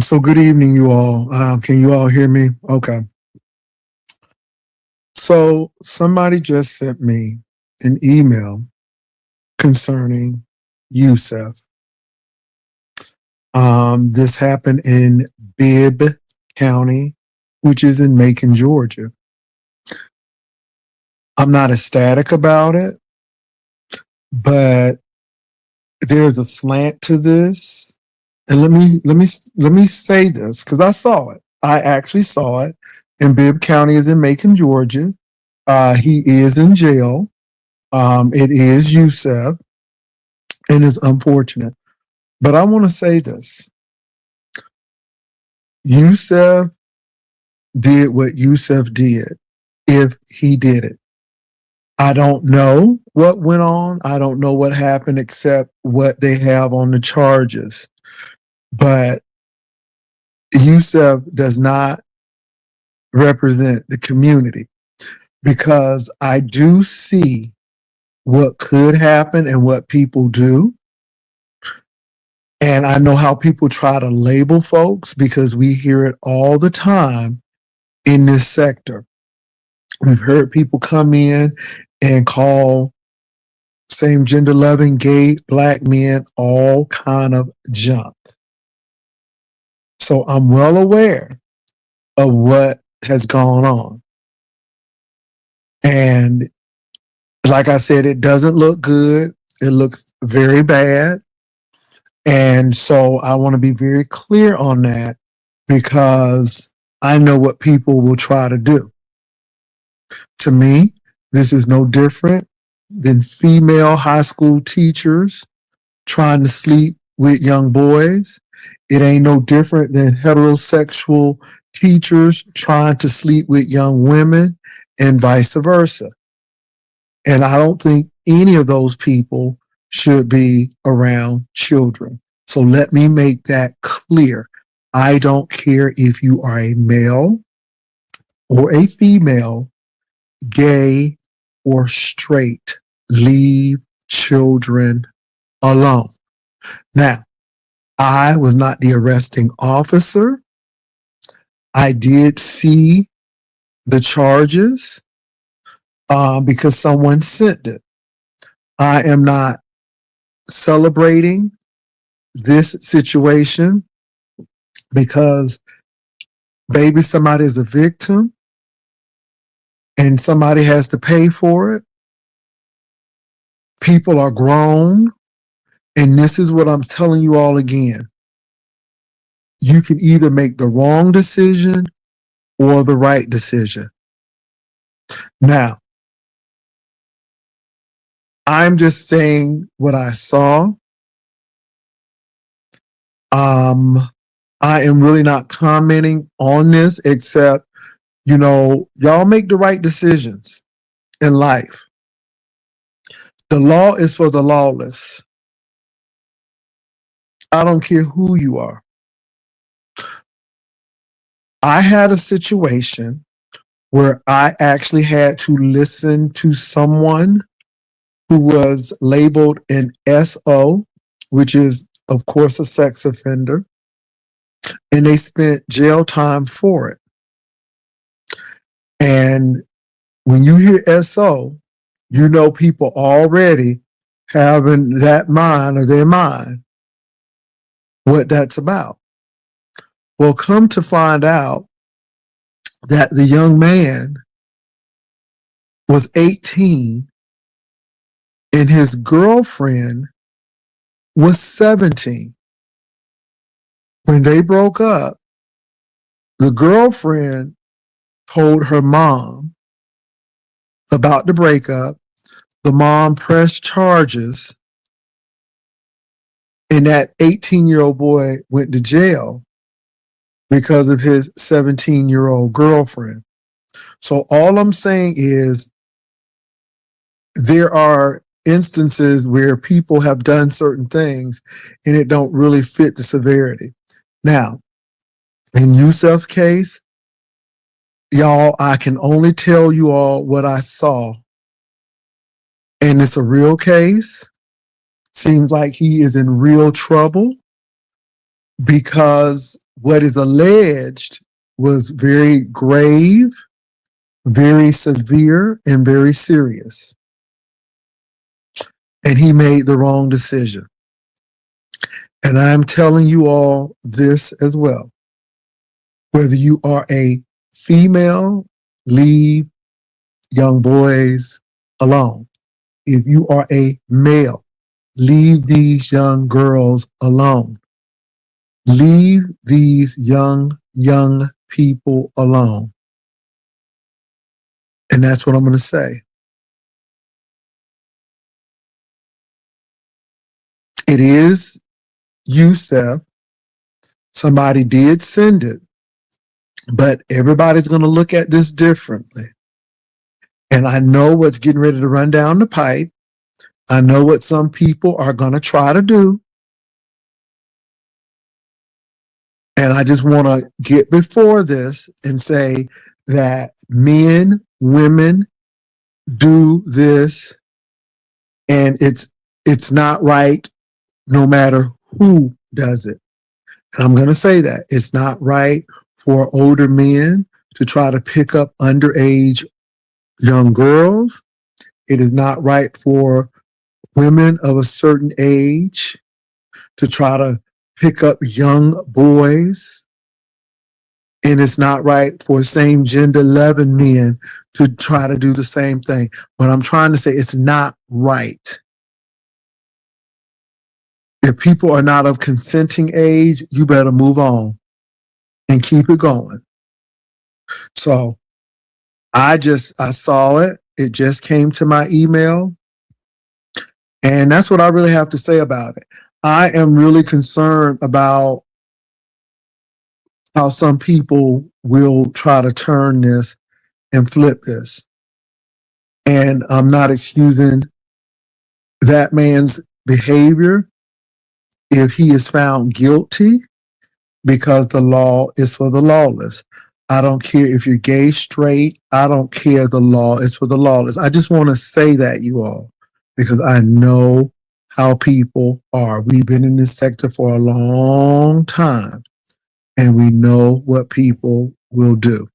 So good evening, you all. Can you all hear me? Okay. So somebody just sent me an email concerning Yusef. This happened in Bibb County, which is in Macon, Georgia. I'm not ecstatic about it, but there's a slant to this. And let me say this because I saw it. I actually saw it. And Bibb County is in Macon, Georgia. He is in jail. It is Yusef, and it's unfortunate. But I want to say this: Yusef did what Yusef did, if he did it. I don't know what went on. I don't know what happened except what they have on the charges. But Yusef does not represent the community because I do see what could happen and what people do. And I know how people try to label folks because we hear it all the time in this sector. We've heard people come in and call same gender loving gay black men all kind of junk. So I'm well aware of what has gone on. And like I said, it doesn't look good. It looks very bad. And so I want to be very clear on that because I know what people will try to do. To me, this is no different than female high school teachers trying to sleep with young boys. It ain't no different than heterosexual teachers trying to sleep with young women and vice versa. And I don't think any of those people should be around children. So let me make that clear. I don't care if you are a male or a female, gay or straight. Leave children alone. Now, I was not the arresting officer. I did see the charges because someone sent it. I am not celebrating this situation because maybe somebody is a victim and somebody has to pay for it. People are grown. And this is what I'm telling you all again. You can either make the wrong decision or the right decision. Now, I'm just saying what I saw. I am really not commenting on this except, y'all make the right decisions in life. The law is for the lawless. I don't care who you are. I had a situation where I actually had to listen to someone who was labeled an SO, which is, of course, a sex offender, and they spent jail time for it. And when you hear SO, you know people already having that mind or their mind what that's about. Well, come to find out that the young man was 18 and his girlfriend was 17. When they broke up, the girlfriend told her mom about the breakup. The mom pressed charges, and that 18-year-old boy went to jail because of his 17-year-old girlfriend. So all I'm saying is there are instances where people have done certain things and it don't really fit the severity. Now, in Yusef's case, y'all, I can only tell you all what I saw. And it's a real case. Seems like he is in real trouble because what is alleged was very grave, very severe, and very serious. And he made the wrong decision. And I'm telling you all this as well. Whether you are a female, leave young boys alone. If you are a male, leave these young girls alone. Leave these young people alone. And that's what I'm going to say. It is Yusef. Somebody did send it, but everybody's going to look at this differently. And I know what's getting ready to run down the pipe. I know what some people are going to try to do. And I just want to get before this and say that men, women do this, and it's not right no matter who does it. And I'm going to say that it's not right for older men to try to pick up underage young girls. It is not right for women of a certain age to try to pick up young boys. And it's not right for same gender loving men to try to do the same thing. What I'm trying to say, it's not right. If people are not of consenting age, you better move on and keep it going. So I saw it. It just came to my email. And that's what I really have to say about it. I am really concerned about how some people will try to turn this and flip this. And I'm not excusing that man's behavior if he is found guilty, because the law is for the lawless. I don't care if you're gay, straight. I don't care. The law is for the lawless. I just want to say that, you all, because I know how people are. We've been in this sector for a long time, and we know what people will do.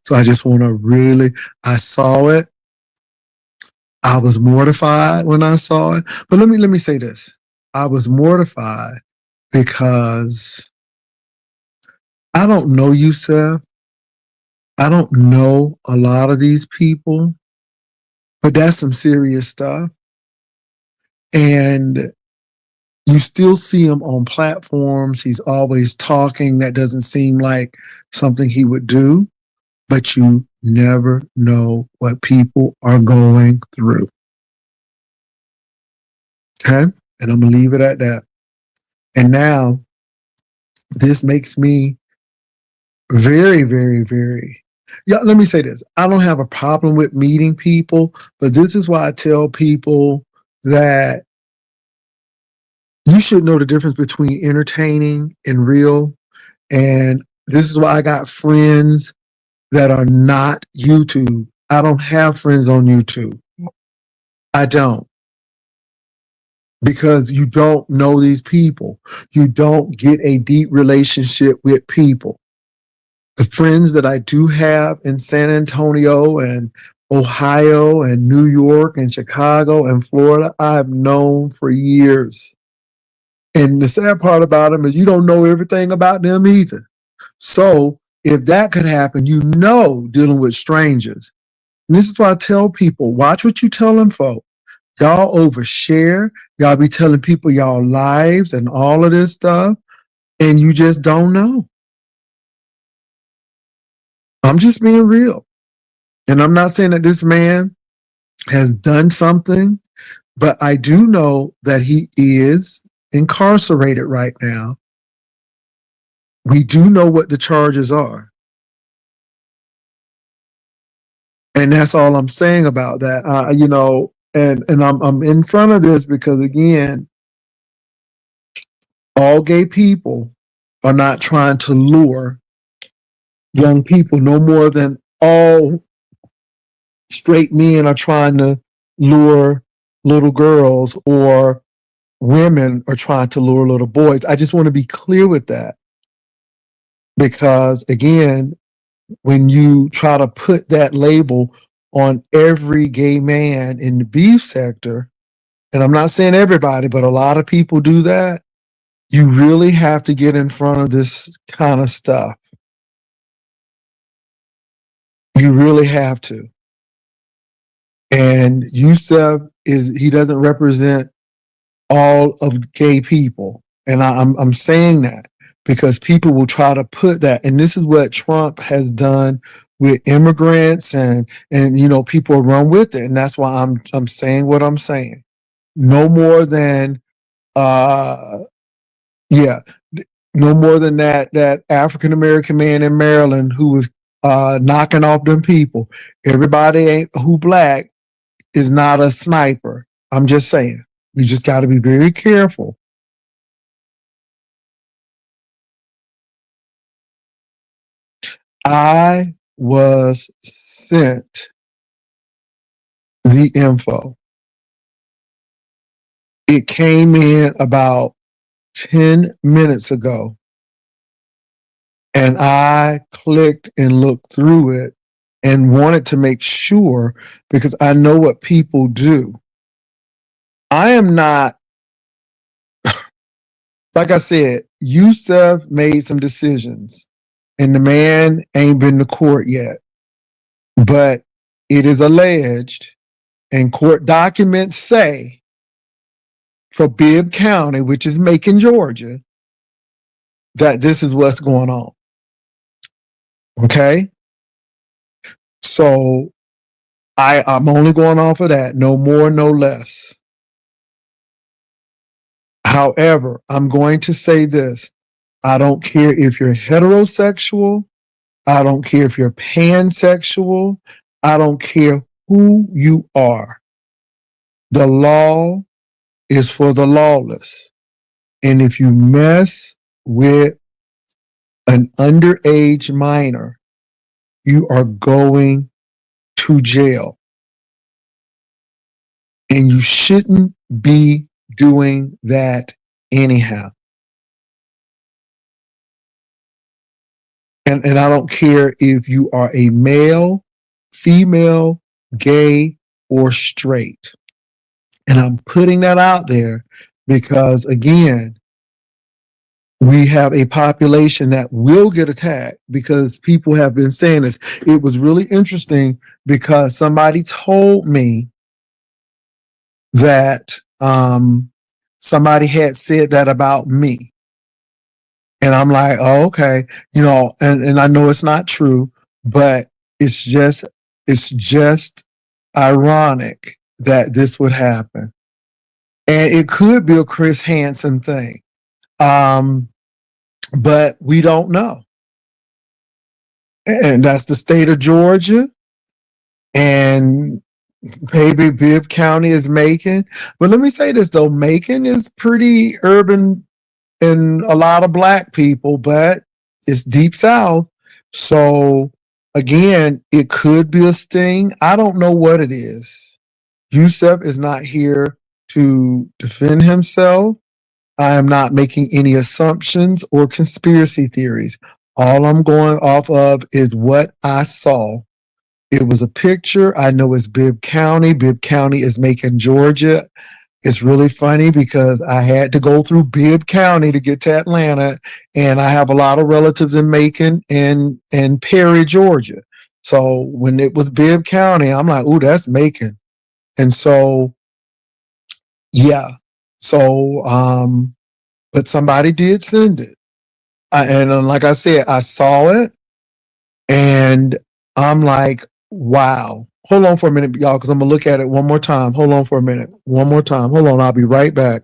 So I just want to I saw it. I was mortified when I saw it. But let me say this. I was mortified because I don't know Yusef. I don't know a lot of these people, but that's some serious stuff. And you still see him on platforms. He's always talking. That doesn't seem like something he would do, but you never know what people are going through. Okay? And I'm going to leave it at that. And now this makes me very, very, very. Yeah, let me say this. I don't have a problem with meeting people, but this is why I tell people that you should know the difference between entertaining and real. And this is why I got friends that are not YouTube. I don't have friends on YouTube. I don't. Because you don't know these people. You don't get a deep relationship with people. The friends that I do have in San Antonio and Ohio and New York and Chicago and Florida, I've known for years. And the sad part about them is you don't know everything about them either. So if that could happen, dealing with strangers. And this is why I tell people, watch what you tell them, folks. Y'all overshare. Y'all be telling people y'all lives and all of this stuff, and you just don't know. I'm just being real. And I'm not saying that this man has done something, but I do know that he is incarcerated right now. We do know what the charges are. And that's all I'm saying about that. And I'm in front of this because again, all gay people are not trying to lure young people no more than all straight men are trying to lure little girls or women are trying to lure little boys. I just want to be clear with that because again, when you try to put that label on every gay man in the beef sector, and I'm not saying everybody, but a lot of people do that, you really have to get in front of this kind of stuff. You really have to. And Yusef he doesn't represent all of gay people. And I'm saying that because people will try to put that, and this is what Trump has done with immigrants and people run with it. And that's why I'm saying what I'm saying. No more than yeah, no more than that African American man in Maryland who was knocking off them people. Everybody ain't who black is not a sniper. I'm just saying. We just got to be very careful. I was sent the info. It came in about 10 minutes ago, and I clicked and looked through it and wanted to make sure because I know what people do. I am not, like I said, Yusef made some decisions, and the man ain't been to court yet. But it is alleged, and court documents say, for Bibb County, which is Macon, Georgia, that this is what's going on. Okay? So I'm only going off of that, no more, no less. However, I'm going to say this. I don't care if you're heterosexual. I don't care if you're pansexual. I don't care who you are. The law is for the lawless. And if you mess with an underage minor, you are going to jail. And you shouldn't be doing that anyhow. And I don't care if you are a male, female, gay, or straight. And I'm putting that out there because, again, we have a population that will get attacked because people have been saying this. It was really interesting because somebody told me that somebody had said that about me. And I'm like, oh, okay, and I know it's not true, but it's just ironic that this would happen. And it could be a Chris Hansen thing. But we don't know. And that's the state of Georgia. And maybe Bibb County is Macon. But let me say this though, Macon is pretty urban and a lot of black people, but it's deep south. So again, it could be a sting. I don't know what it is. Yusef is not here to defend himself. I am not making any assumptions or conspiracy theories. All I'm going off of is what I saw. It was a picture. I know it's Bibb County. Bibb County is Macon, Georgia. It's really funny because I had to go through Bibb County to get to Atlanta, and I have a lot of relatives in Macon and Perry, Georgia. So when it was Bibb County, I'm like, "Ooh, that's Macon." And so, yeah. So, but somebody did send it, and like I said, I saw it, and I'm like, "Wow." Hold on for a minute, y'all, because I'm gonna look at it one more time. Hold on for a minute. One more time. Hold on. I'll be right back.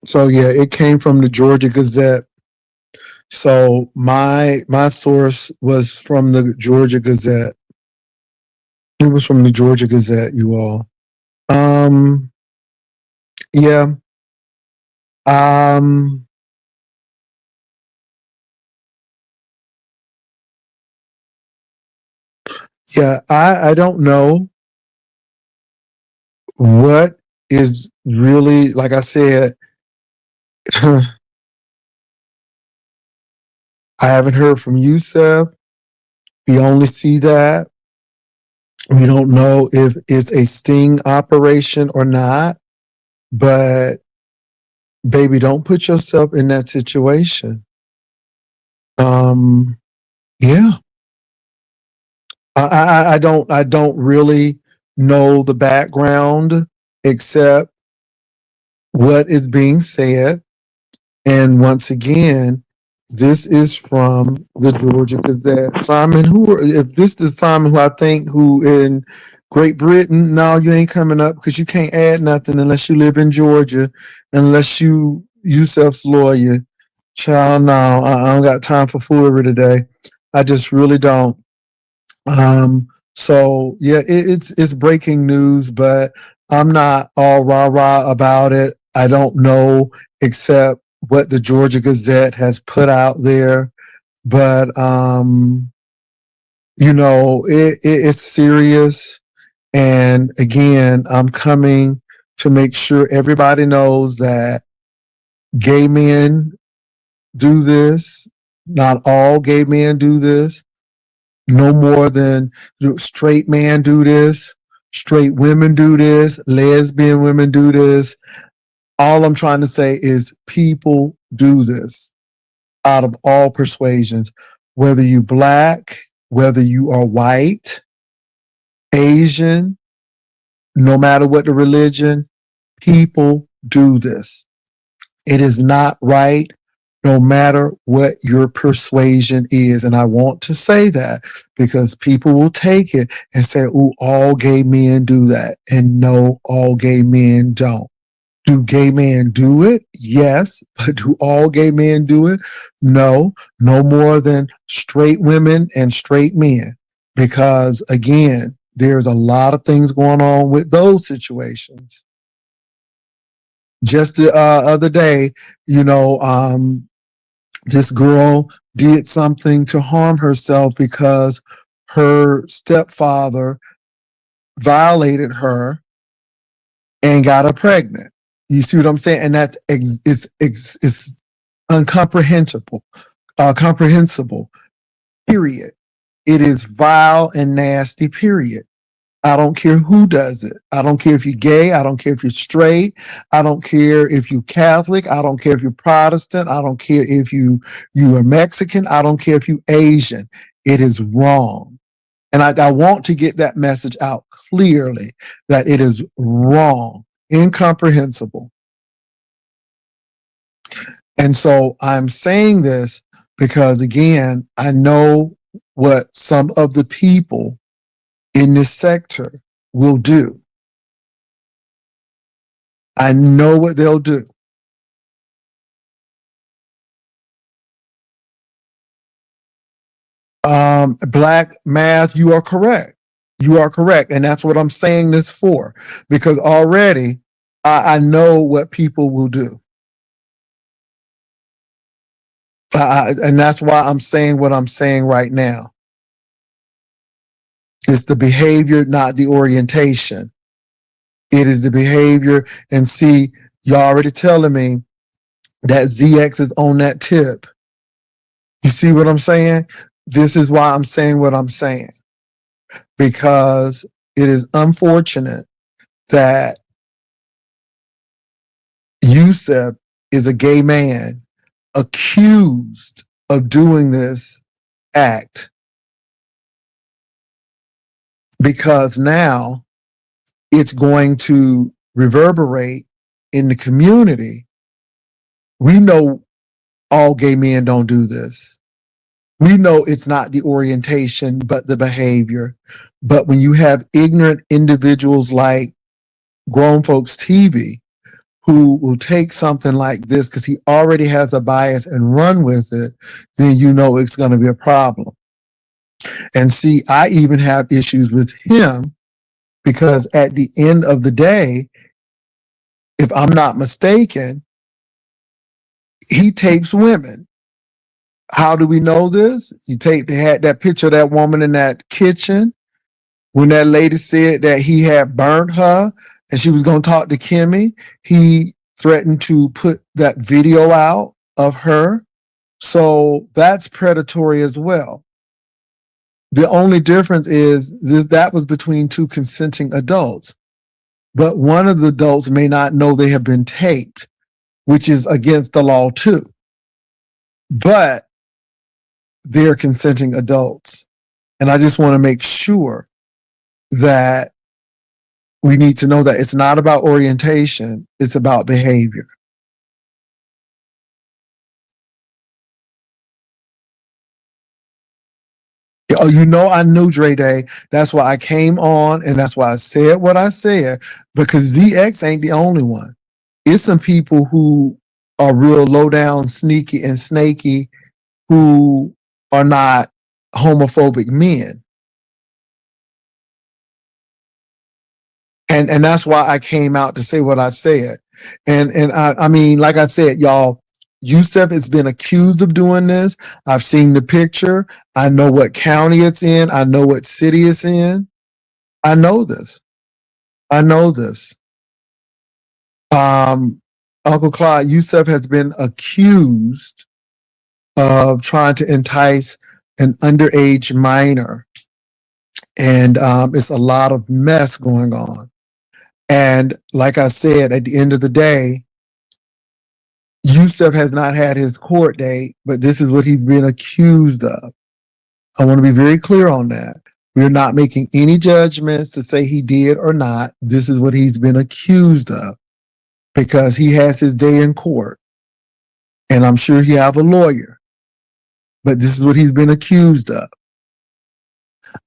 So yeah, it came from the Georgia Gazette. So my source was from the Georgia Gazette. It was from the Georgia Gazette, you all. Um, yeah. Um, yeah, I don't know what is really, like I said, I haven't heard from Yusef. We only see that. We don't know if it's a sting operation or not, but baby, don't put yourself in that situation. Um, yeah, I don't really know the background except what is being said. And once again, this is from the Georgia Gazette. Simon, if this is Simon, who I think who in Great Britain, no, you ain't coming up because you can't add nothing unless you live in Georgia, unless you Yusef's lawyer. Child, no, I don't got time for foolery today. I just really don't. Um, So yeah, it's breaking news, but I'm not all rah rah about it. I don't know except what the Georgia Gazette has put out there, but it's serious. And again, I'm coming to make sure everybody knows that gay men do this. Not all gay men do this. No more than straight men do this. Straight women do this. Lesbian women do this. All I'm trying to say is people do this out of all persuasions, whether you black, whether you are white, Asian, no matter what the religion, people do this. It is not right, no matter what your persuasion is. And I want to say that because people will take it and say, oh, all gay men do that. And no, all gay men don't. Do gay men do it? Yes. But do all gay men do it? No, no more than straight women and straight men. Because again, there's a lot of things going on with those situations. Just the other day, you know, this girl did something to harm herself because her stepfather violated her and got her pregnant. You see what I'm saying? And that's it's uncomprehensible, comprehensible. Period. It is vile and nasty. Period. I don't care who does it. I don't care if you're gay. I don't care if you're straight. I don't care if you're Catholic. I don't care if you're Protestant. I don't care if you are Mexican. I don't care if you're Asian. It is wrong. And I want to get that message out clearly that it is wrong, incomprehensible. And so I'm saying this because, again, I know what some of the people in this sector will do. I know what they'll do. Black math, you are correct. You are correct. And that's what I'm saying this for, because already I know what people will do. And that's why I'm saying what I'm saying right now. It's the behavior, not the orientation. It is the behavior. And see, you're already telling me that ZX is on that tip. You see what I'm saying? This is why I'm saying what I'm saying, because it is unfortunate that Yusef is a gay man accused of doing this act, because now it's going to reverberate in the community. We know all gay men don't do this. We know it's not the orientation, but the behavior. But when you have ignorant individuals like Grown Folks TV, who will take something like this because he already has a bias and run with it, then you know it's going to be a problem. And see, I even have issues with him because at the end of the day, if I'm not mistaken, he tapes women. How do we know this? They had that picture of that woman in that kitchen when that lady said that he had burnt her and she was going to talk to Kimmy. He threatened to put that video out of her. So that's predatory as well. The only difference is that was between two consenting adults. But one of the adults may not know they have been taped, which is against the law too. But they're consenting adults. And I just want to make sure that we need to know that it's not about orientation, it's about behavior. Oh, I knew Dre Day. That's why I came on and that's why I said what I said, because ZX ain't the only one. It's some people who are real low down, sneaky and snaky, who are not homophobic men. And that's why I came out to say what I said. And I mean, like I said, y'all, Yusef has been accused of doing this. I've seen the picture. I know what county it's in. I know what city it's in. I know this. I know this. Um, Uncle Clyde, Yusef has been accused of trying to entice an underage minor. And it's a lot of mess going on. And like I said, at the end of the day, Yusef has not had his court date, but this is what he's been accused of. I want to be very clear on that. We're not making any judgments to say he did or not. This is what he's been accused of because he has his day in court. And I'm sure he have a lawyer, but this is what he's been accused of.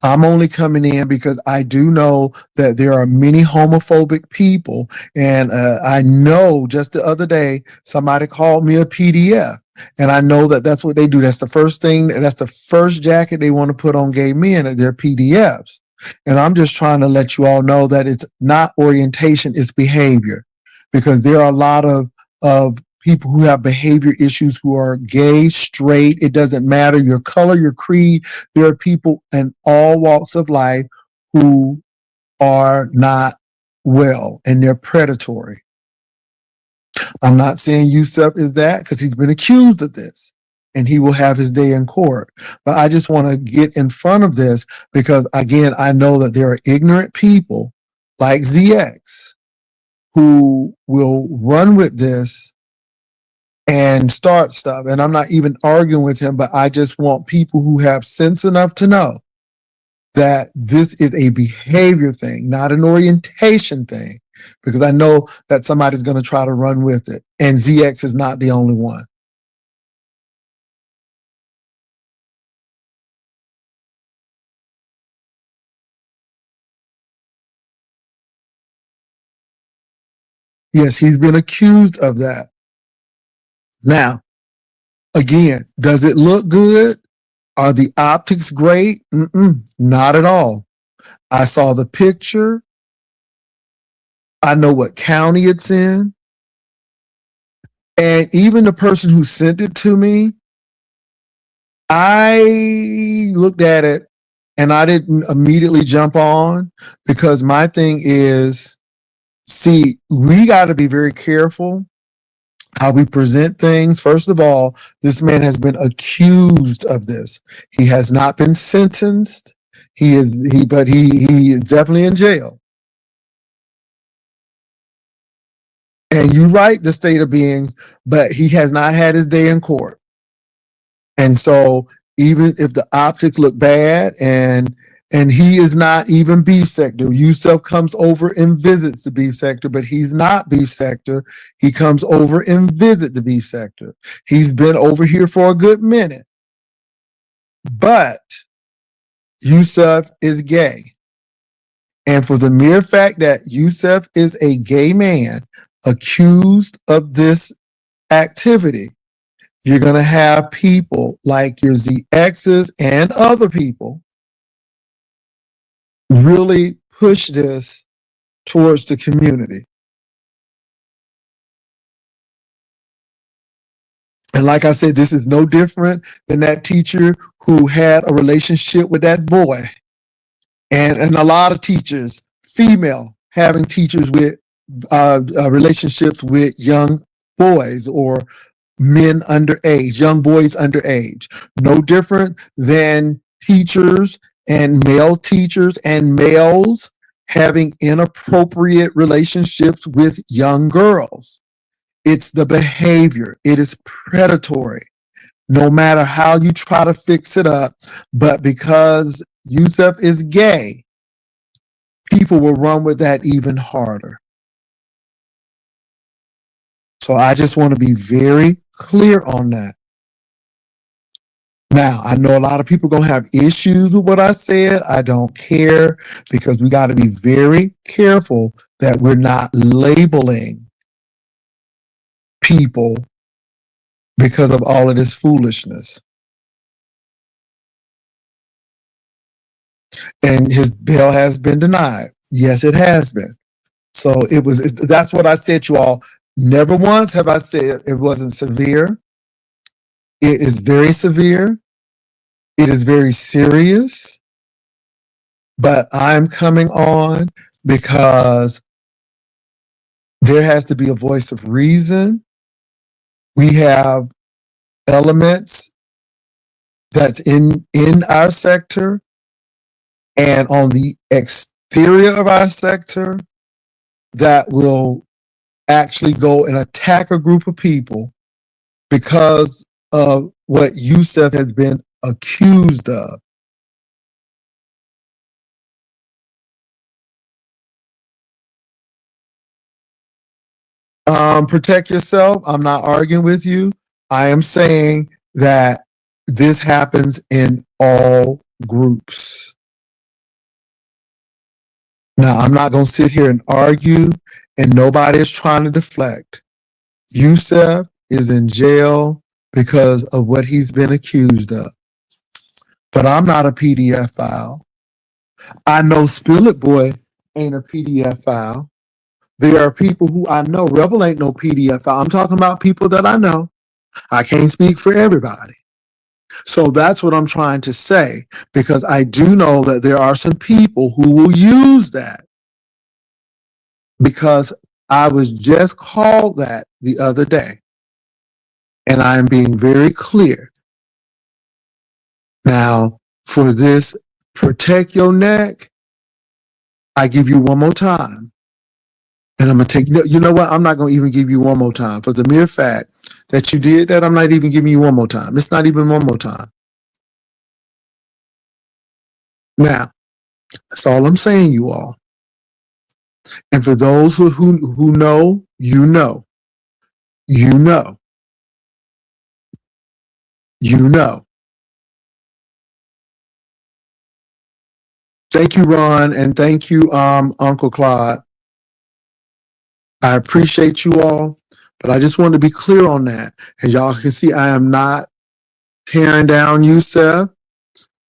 I'm only coming in because I do know that there are many homophobic people. And I know just the other day, somebody called me a PDF. And I know that that's what they do. That's the first thing, that's the first jacket they want to put on gay men, that they're PDFs. And I'm just trying to let you all know that it's not orientation, it's behavior. Because there are a lot of people who have behavior issues who are gay, straight, it doesn't matter your color, your creed. There are people in all walks of life who are not well and they're predatory. I'm not saying Yusuf is that because he's been accused of this and he will have his day in court. But I just want to get in front of this because, again, I know that there are ignorant people like ZX who will run with this and start stuff. And I'm not even arguing with him, but I just want people who have sense enough to know that this is a behavior thing, not an orientation thing, because I know that somebody's going to try to run with it. And ZX is not the only one. Yes, he's been accused of that. Now, again, does it look good? Are the optics great? Not at all. I saw the picture. I know what county it's in. And even the person who sent it to me, I looked at it and I didn't immediately jump on because my thing is, see, we got to be very careful how we present things. First of all, this man has been accused of this. He has not been sentenced. But he is definitely in jail. And you write the state of being, but he has not had his day in court. And so even if the optics look bad and he is not even beef sector. Yusuf comes over and visits the beef sector, but he's not beef sector. He comes over and visit the beef sector. He's been over here for a good minute. But Yusuf is gay. And for the mere fact that Yusuf is a gay man accused of this activity, you're going to have people like your ZXs and other people really push this towards the community. And like I said, this is no different than that teacher who had a relationship with that boy. And a lot of teachers, female, having teachers with relationships with young boys or men underage, young boys underage. No different than teachers and male teachers and males having inappropriate relationships with young girls. It's the behavior. It is predatory. No matter how you try to fix it up, but because Yusuf is gay, people will run with that even harder. So I just want to be very clear on that. Now, I know a lot of people going to have issues with what I said. I don't care because we got to be very careful that we're not labeling people because of all of this foolishness. And his bail has been denied. Yes, it has been. So that's what I said, you all. Never once have I said it wasn't severe. It is very severe. It is very serious. But I'm coming on because there has to be a voice of reason. We have elements that's in our sector and on the exterior of our sector that will actually go and attack a group of people because of what Yusef has been accused of. Protect yourself. I'm not arguing with you. I am saying that this happens in all groups. Now, I'm not going to sit here and argue, and nobody is trying to deflect. Yusef is in jail because of what he's been accused of. But I'm not a PDF file. I know Spill It Boy ain't a PDF file. There are people who I know. Rebel ain't no PDF file. I'm talking about people that I know. I can't speak for everybody. So that's what I'm trying to say, because I do know that there are some people who will use that, because I was just called that the other day. And I am being very clear. Now, for this, protect your neck, I give you one more time. And I'm going to take, you know what? I'm not going to even give you one more time. For the mere fact that you did that, I'm not even giving you one more time. It's not even one more time. Now, that's all I'm saying, you all. And for those who know, you know, you know, you know. Thank you, Ron, and thank you, Uncle Claude. I appreciate you all, but I just want to be clear on that. As y'all can see, I am not tearing down Yusef.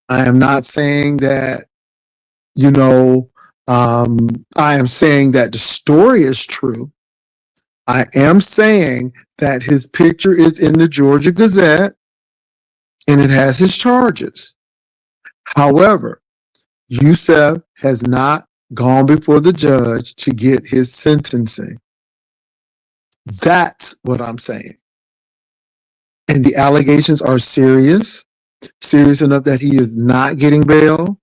I am not saying that, you know, I am saying that the story is true. I am saying that his picture is in the Georgia Gazette and it has his charges. However, Yusef has not gone before the judge to get his sentencing. That's what I'm saying. And the allegations are serious enough that he is not getting bail.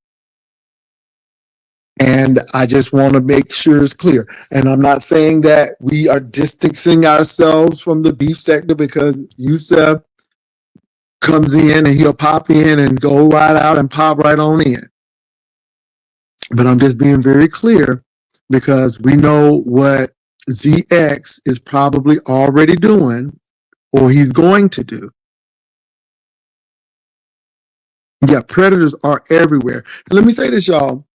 And I just want to make sure it's clear. And I'm not saying that we are distancing ourselves from the beef sector, because Yusef comes in and he'll pop in and go right out and pop right on in. But I'm just being very clear, because we know what ZX is probably already doing, or he's going to do. Yeah, predators are everywhere. And let me say this, y'all.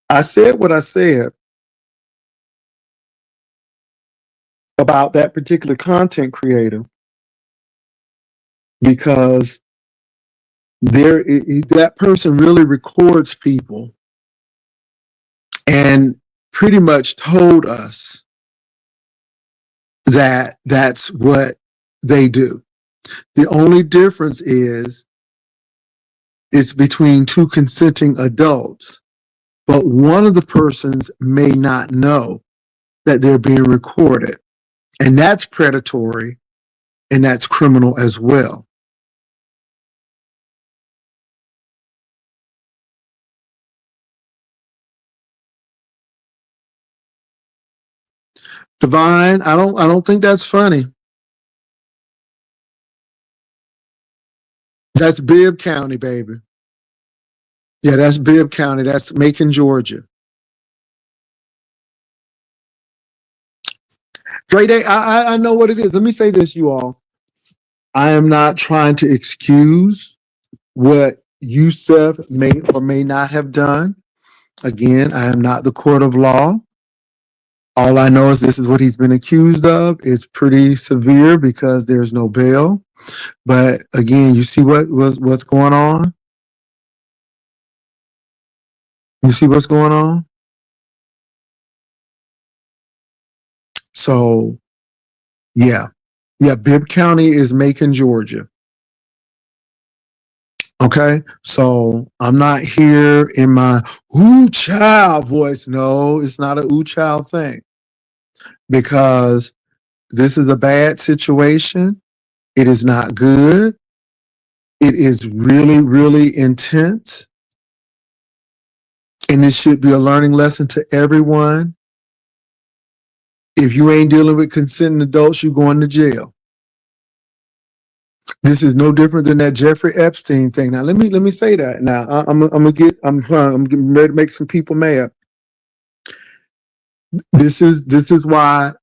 I said what I said about that particular content creator because that person really records people and pretty much told us that that's what they do. The only difference is it's between two consenting adults, but one of the persons may not know that they're being recorded. And that's predatory and that's criminal as well. Divine, I don't think that's funny. That's Bibb County, baby. Yeah, that's Bibb County. That's Macon, Georgia. Dre Day, I know what it is. Let me say this, you all. I am not trying to excuse what Yusef may or may not have done. Again, I am not the court of law. All I know is this is what he's been accused of. It's pretty severe because there's no bail. But again, you see what's going on? You see what's going on? So yeah. Yeah, Bibb County is Macon, Georgia. Okay. So I'm not here in my ooh child voice. No, it's not a ooh child thing because this is a bad situation. It is not good. It is really, really intense. And this should be a learning lesson to everyone. If you ain't dealing with consenting adults, you're going to jail. This is no different than that Jeffrey Epstein thing. Now, let me say that. Now, I'm getting ready to make some people mad. This is why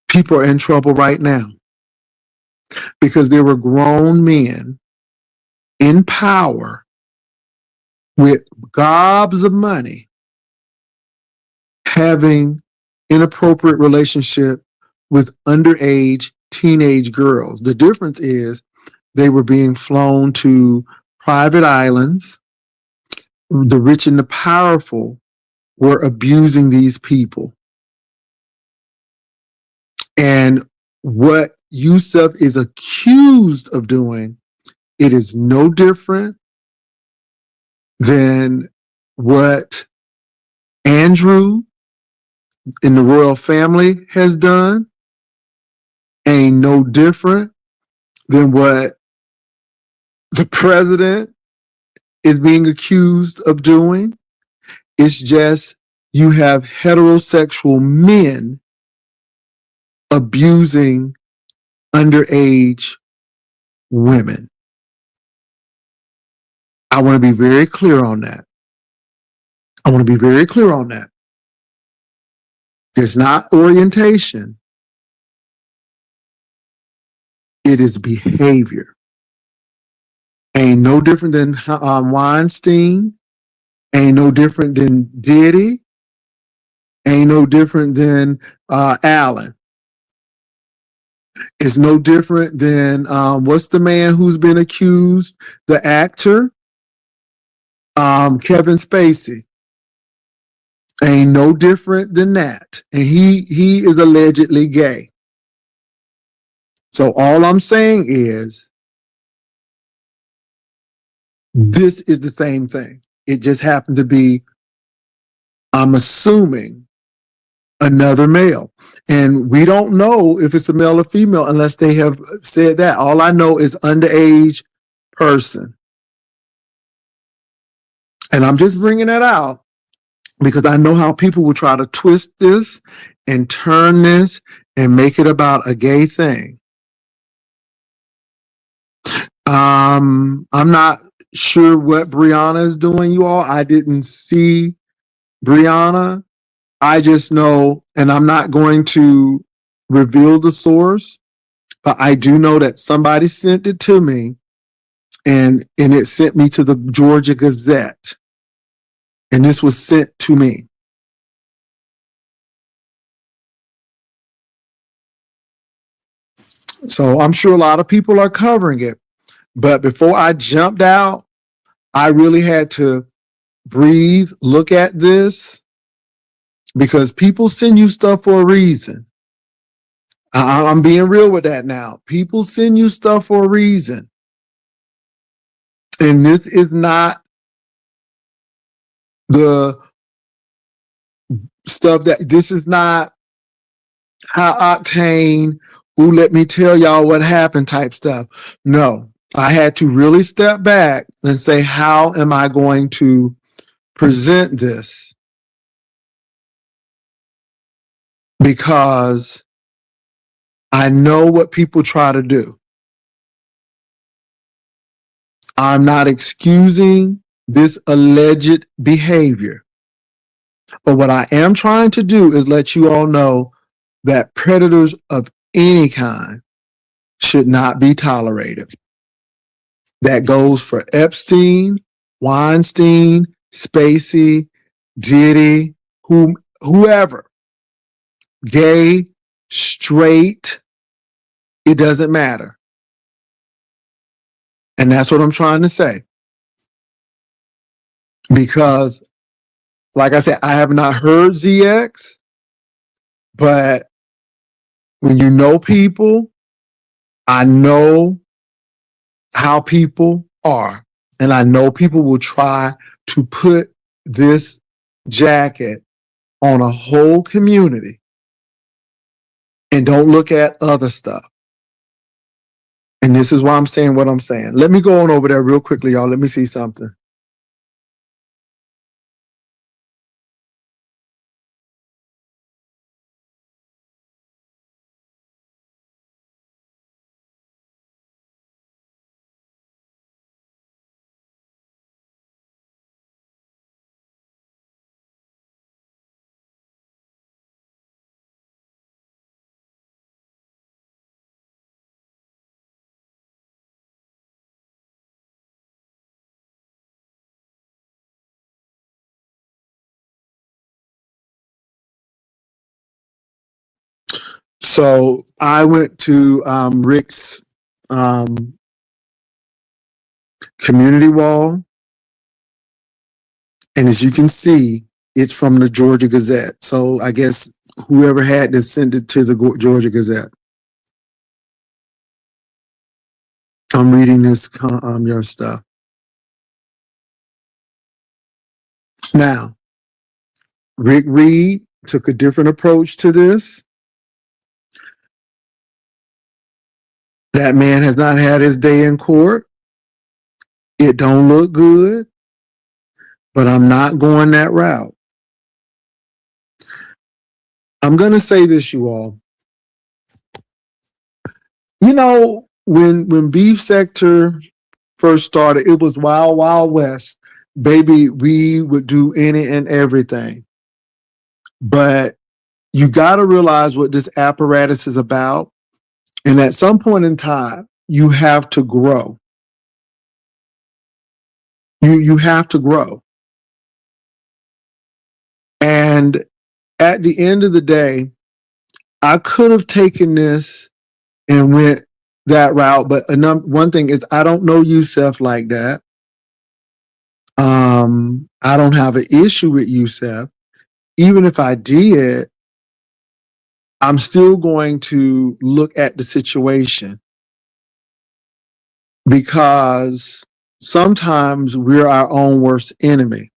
people are in trouble right now because there were grown men in power with gobs of money having inappropriate relationship with underage teenage girls. The difference is they were being flown to private islands. The rich and the powerful were abusing these people. And what Yusef is accused of doing, it is no different than what Andrew in the royal family has done. Ain't no different than what the president is being accused of doing. It's just you have heterosexual men abusing underage women. I want to be very clear on that. I want to be very clear on that. It's not orientation. It is behavior. Ain't no different than Weinstein. Ain't no different than Diddy. Ain't no different than Allen. It's no different than what's the man who's been accused? The actor, Kevin Spacey. Ain't no different than that. And he is allegedly gay. So all I'm saying is this is the same thing. It just happened to be, I'm assuming, another male. And we don't know if it's a male or female unless they have said that. All I know is underage person. And I'm just bringing that out because I know how people will try to twist this and turn this and make it about a gay thing. I'm not sure what Brianna is doing, you all. I didn't see Brianna. I just know, and I'm not going to reveal the source, but I do know that somebody sent it to me and it sent me to the Georgia Gazette. And this was sent to me. So I'm sure a lot of people are covering it. But before I jumped out, I really had to breathe, look at this, because people send you stuff for a reason. I'm being real with that now. People send you stuff for a reason. And this is not the stuff this is not high octane, ooh, let me tell y'all what happened type stuff. No, I had to really step back and say, how am I going to present this? Because I know what people try to do. I'm not excusing this alleged behavior. But what I am trying to do is let you all know that predators of any kind should not be tolerated. That goes for Epstein, Weinstein, Spacey, Diddy, whoever. Gay, straight, it doesn't matter. And that's what I'm trying to say. Because, like I said, I have not heard ZX, But when you know people, I know how people are. And I know people will try to put this jacket on a whole community and don't look at other stuff. And this is why I'm saying what I'm saying. Let me go on over there real quickly, y'all. Let me see something. So I went to Rick's um, community wall, and as you can see, it's from the Georgia Gazette. So I guess whoever had to send it to the Georgia Gazette. I'm reading this your stuff now. Rick Reed took a different approach to this. That man has not had his day in court. It don't look good, but I'm not going that route. I'm going to say this, you all. You know, when Beef Sector first started, it was wild, wild west. Baby, we would do any and everything. But you got to realize what this apparatus is about. And at some point in time, you have to grow. You have to grow. And at the end of the day, I could have taken this and went that route. But one thing is, I don't know Yusef like that. I don't have an issue with Yusef. Even if I did, I'm still going to look at the situation because sometimes we're our own worst enemy.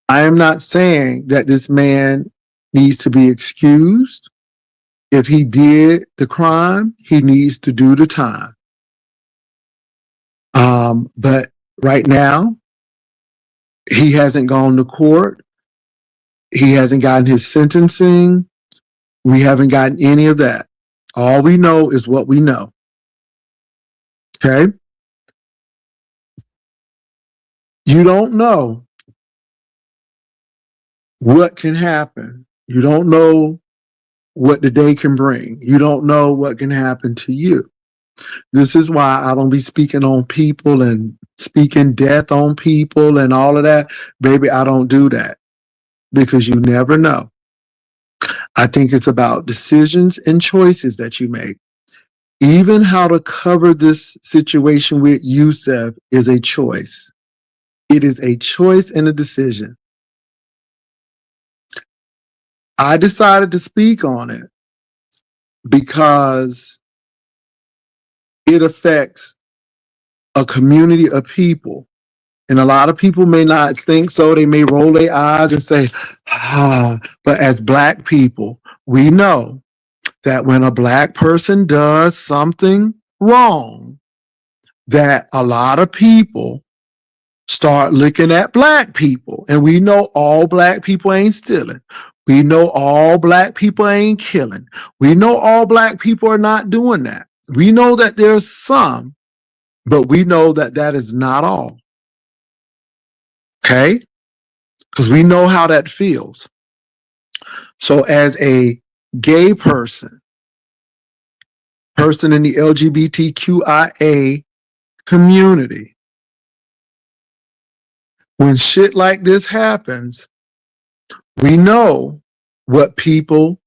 I am not saying that this man needs to be excused. If he did the crime, he needs to do the time. But right now, he hasn't gone to court. He hasn't gotten his sentencing. We haven't gotten any of that. All we know is what we know. Okay? You don't know what can happen. You don't know what the day can bring. You don't know what can happen to you. This is why I don't be speaking on people and speaking death on people and all of that. Baby, I don't do that because you never know. I think it's about decisions and choices that you make. Even how to cover this situation with Yusef is a choice. It is a choice and a decision. I decided to speak on it because it affects a community of people. And a lot of people may not think so. They may roll their eyes and say, but as Black people, we know that when a Black person does something wrong, that a lot of people start looking at Black people. And we know all Black people ain't stealing. We know all Black people ain't killing. We know all Black people are not doing that. We know that there's some, but we know that that is not all. Okay? Because we know how that feels. So as a gay person in the LGBTQIA community, when shit like this happens, we know what people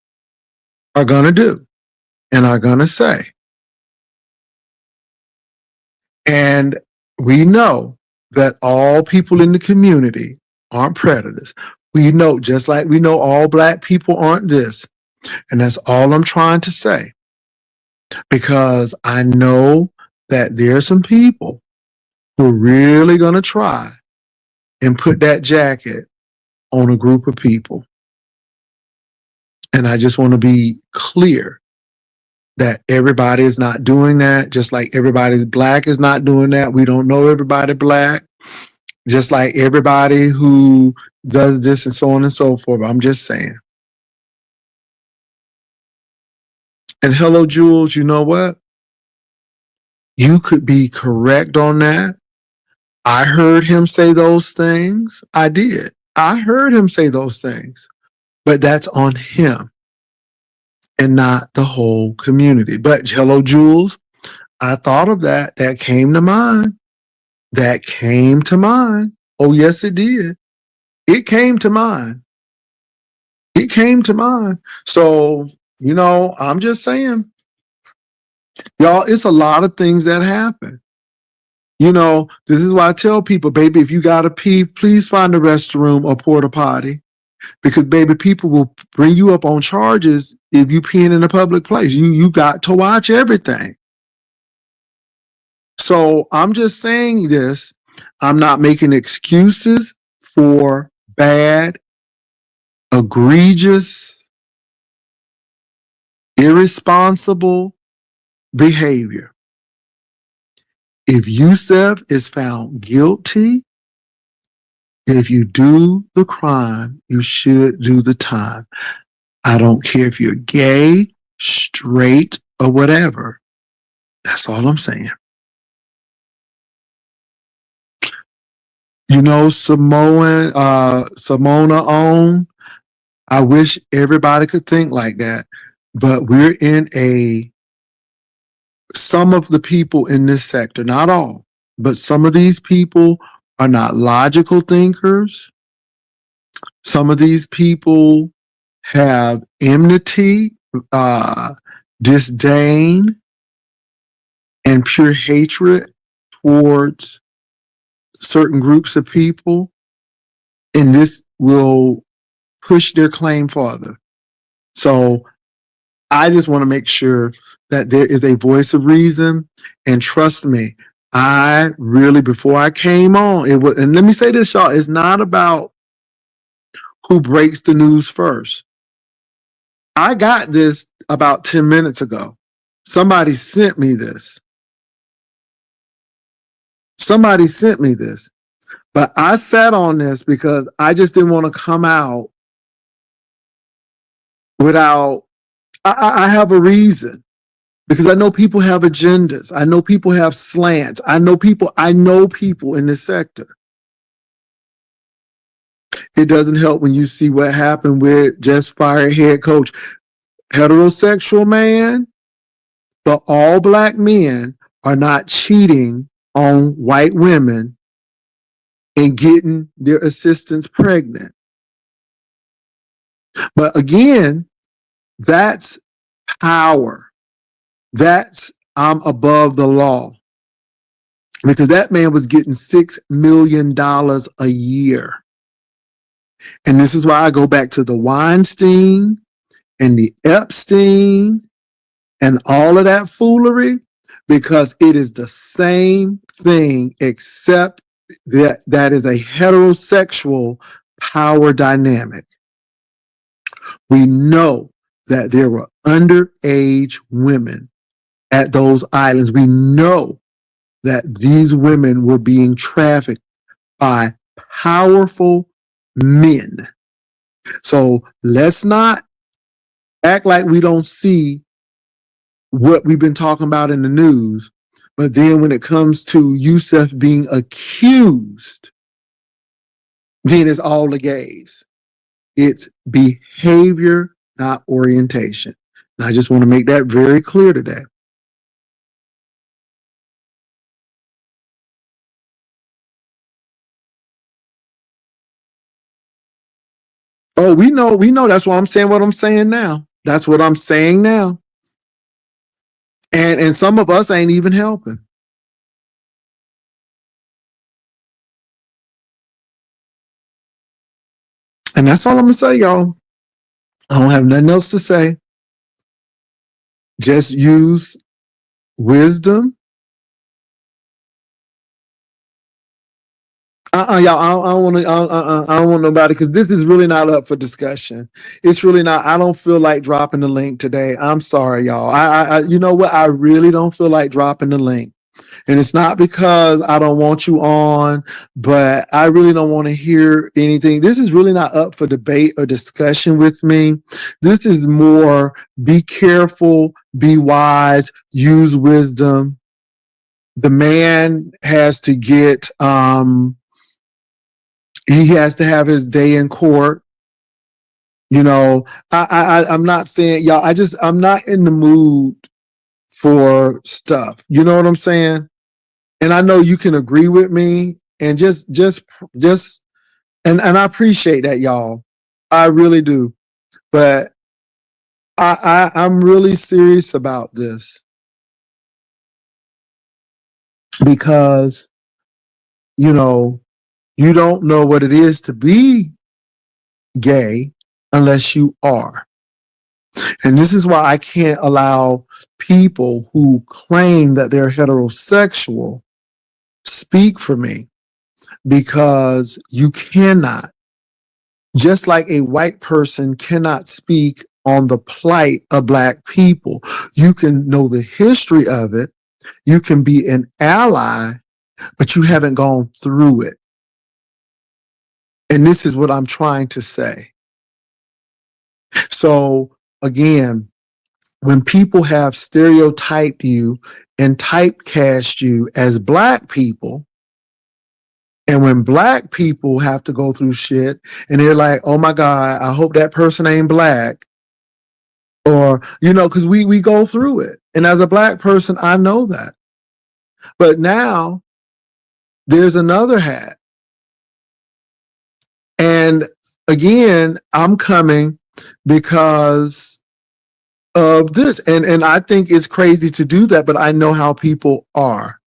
are going to do and are going to say. And we know that all people in the community aren't predators. We know, just like we know all Black people aren't this. And that's all I'm trying to say, because I know that there's some people who are really going to try and put that jacket on a group of people. And I just want to be clear that everybody is not doing that, just like everybody black is not doing that. We don't know everybody black, just like everybody who does this and so on and so forth. I'm just saying. And hello, Jules, you know what? You could be correct on that. I heard him say those things. I did. I heard him say those things, but that's on him and not the whole community. But hello, Jules, I thought of that. That came to mind. That came to mind. Oh, yes, it did. It came to mind. It came to mind. So, I'm just saying, y'all, it's a lot of things that happen. This is why I tell people, baby, if you got to pee, please find a restroom or porta potty. Because, baby, people will bring you up on charges if you peeing in a public place. You got to watch everything. So I'm just saying this. I'm not making excuses for bad, egregious, irresponsible behavior. If Yusef is found guilty, if you do the crime, you should do the time. I don't care if you're gay, straight, or whatever. That's all I'm saying. Simona own. I wish everybody could think like that, but some of the people in this sector, not all, but some of these people are not logical thinkers. Some of these people have enmity, disdain, and pure hatred towards certain groups of people. And this will push their claim farther. So I just want to make sure that there is a voice of reason. And trust me, I really, before I came on, and let me say this, y'all, it's not about who breaks the news first. I got this about 10 minutes ago. Somebody sent me this. But I sat on this because I just didn't want to come out without, I have a reason. Because I know people have agendas. I know people have slants. I know people in this sector. It doesn't help when you see what happened with just fired head coach. Heterosexual man, the all black men are not cheating on white women and getting their assistants pregnant. But again, that's power. That's I'm above the law. Because that man was getting $6 million a year. And this is why I go back to the Weinstein and the Epstein and all of that foolery, because it is the same thing, except that is a heterosexual power dynamic. We know that there were underage women at those islands. We know that these women were being trafficked by powerful men. So let's not act like we don't see what we've been talking about in the news. But then when it comes to Yusef being accused, then it's all the gays. It's behavior, not orientation. And I just want to make that very clear today. Oh, we know. That's why I'm saying what I'm saying now. That's what I'm saying now. And some of us ain't even helping. And that's all I'm gonna say, y'all. I don't have nothing else to say. Just use wisdom. Y'all. I don't want to. I don't want nobody because this is really not up for discussion. It's really not. I don't feel like dropping the link today. I'm sorry, y'all. You know what? I really don't feel like dropping the link. And it's not because I don't want you on, but I really don't want to hear anything. This is really not up for debate or discussion with me. This is more be careful, be wise, use wisdom. The man has to get, he has to have his day in court. You know, I'm not saying, y'all, I'm not in the mood for stuff. You know what I'm saying? And I know you can agree with me and just and I appreciate that, y'all. I really do. But I'm really serious about this because, you know, you don't know what it is to be gay unless you are. And this is why I can't allow people who claim that they're heterosexual speak for me because you cannot. Just like a white person cannot speak on the plight of Black people, you can know the history of it. You can be an ally, but you haven't gone through it. And this is what I'm trying to say. So again, when people have stereotyped you and typecast you as Black people, and when Black people have to go through shit and they're like, oh my God, I hope that person ain't Black. Or, you know, because we go through it. And as a Black person, I know that. But now there's another hat. And again, I'm coming because of this. And I think it's crazy to do that, but I know how people are.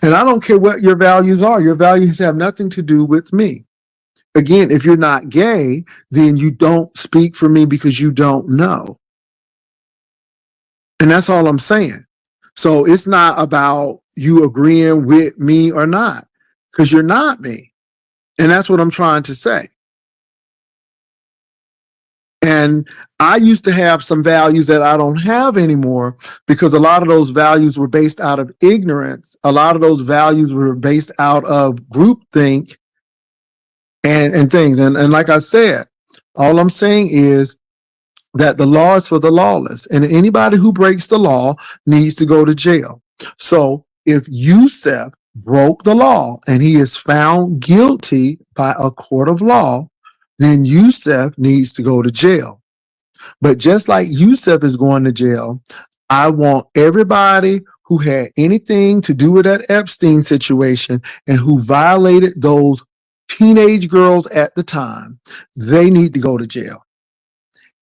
And I don't care what your values are. Your values have nothing to do with me. Again, if you're not gay, then you don't speak for me because you don't know. And that's all I'm saying. So it's not about you agreeing with me or not, because you're not me. And that's what I'm trying to say. And I used to have some values that I don't have anymore because a lot of those values were based out of ignorance. A lot of those values were based out of groupthink and things. And like I said, all I'm saying is that the law is for the lawless, and anybody who breaks the law needs to go to jail. So if Yusef broke the law and he is found guilty by a court of law, then Yusef needs to go to jail. But just like Yusef is going to jail, I want everybody who had anything to do with that Epstein situation and who violated those teenage girls at the time, they need to go to jail.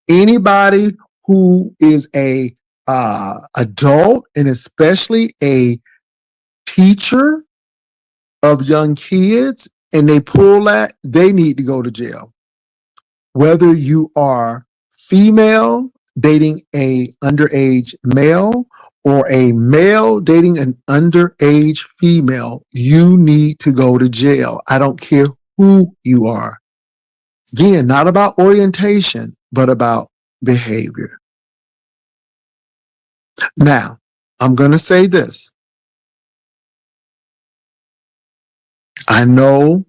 Anybody who is a adult and especially a teacher of young kids and they pull that, they need to go to jail. Whether you are female dating a underage male or a male dating an underage female, you need to go to jail. I don't care who you are. Again, not about orientation, but about behavior. Now, I'm going to say this. I know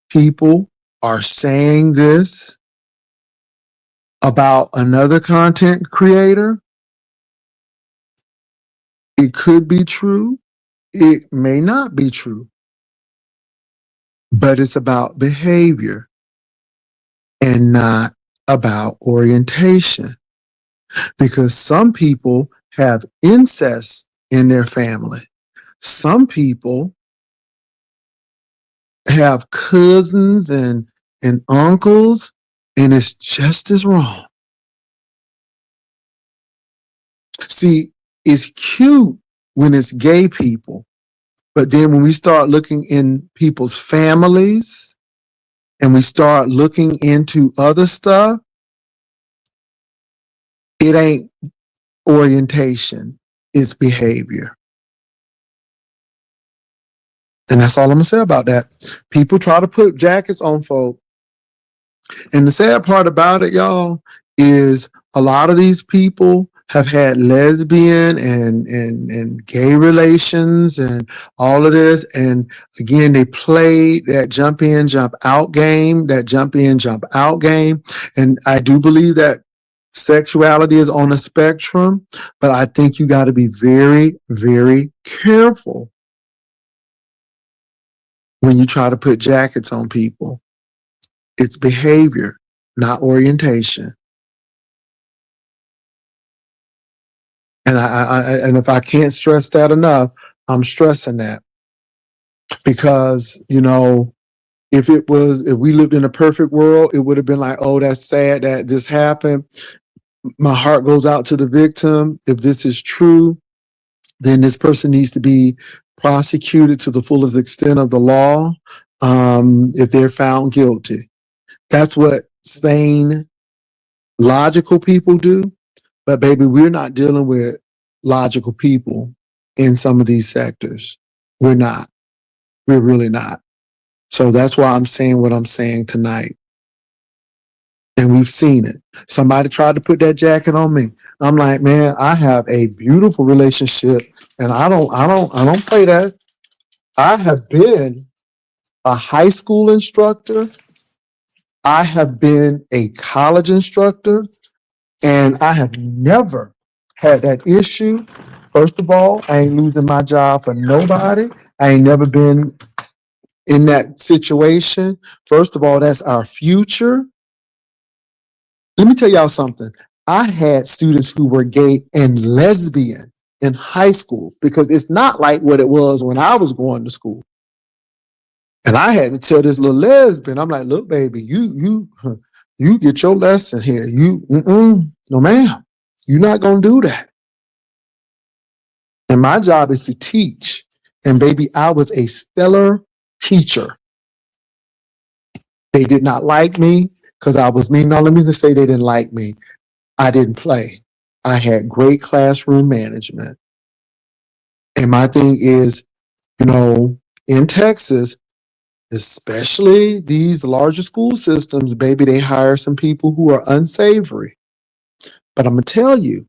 people are saying this about another content creator. It could be true. It may not be true. But it's about behavior and not about orientation. Because some people have incest in their family. Some people have cousins and uncles, and it's just as wrong. See, it's cute when it's gay people, but then when we start looking in people's families, and we start looking into other stuff, it ain't orientation, it's behavior. And that's all I'm gonna say about that. People try to put jackets on folk. And the sad part about it, y'all, is a lot of these people have had lesbian and gay relations and all of this. And again, they played that jump in, jump out game, that jump in, jump out game. And I do believe that sexuality is on a spectrum, but I think you got to be very, very careful when you try to put jackets on people. It's behavior, not orientation. And and if I can't stress that enough, I'm stressing that because, if we lived in a perfect world, it would have been like, oh, that's sad that this happened. My heart goes out to the victim. If this is true, then this person needs to be prosecuted to the fullest extent of the law. If they're found guilty, that's what sane, logical people do. But baby, we're not dealing with logical people in some of these sectors. We're not. We're really not. So that's why I'm saying what I'm saying tonight. And we've seen it. Somebody tried to put that jacket on me. I'm like, man, I have a beautiful relationship and I don't play that. I have been a high school instructor. I have been a college instructor. And I have never had that issue. First of all, I ain't losing my job for nobody. I ain't never been in that situation. First of all, that's our future. Let me tell y'all something. I had students who were gay and lesbian in high school because it's not like what it was when I was going to school. And I had to tell this little lesbian, I'm like, look, baby, you get your lesson here. No, ma'am, you're not gonna do that. And my job is to teach. And baby, I was a stellar teacher. They did not like me because I was mean. Now, let me just say they didn't like me. I didn't play. I had great classroom management. And my thing is, in Texas, especially these larger school systems, baby, they hire some people who are unsavory. But I'm going to tell you,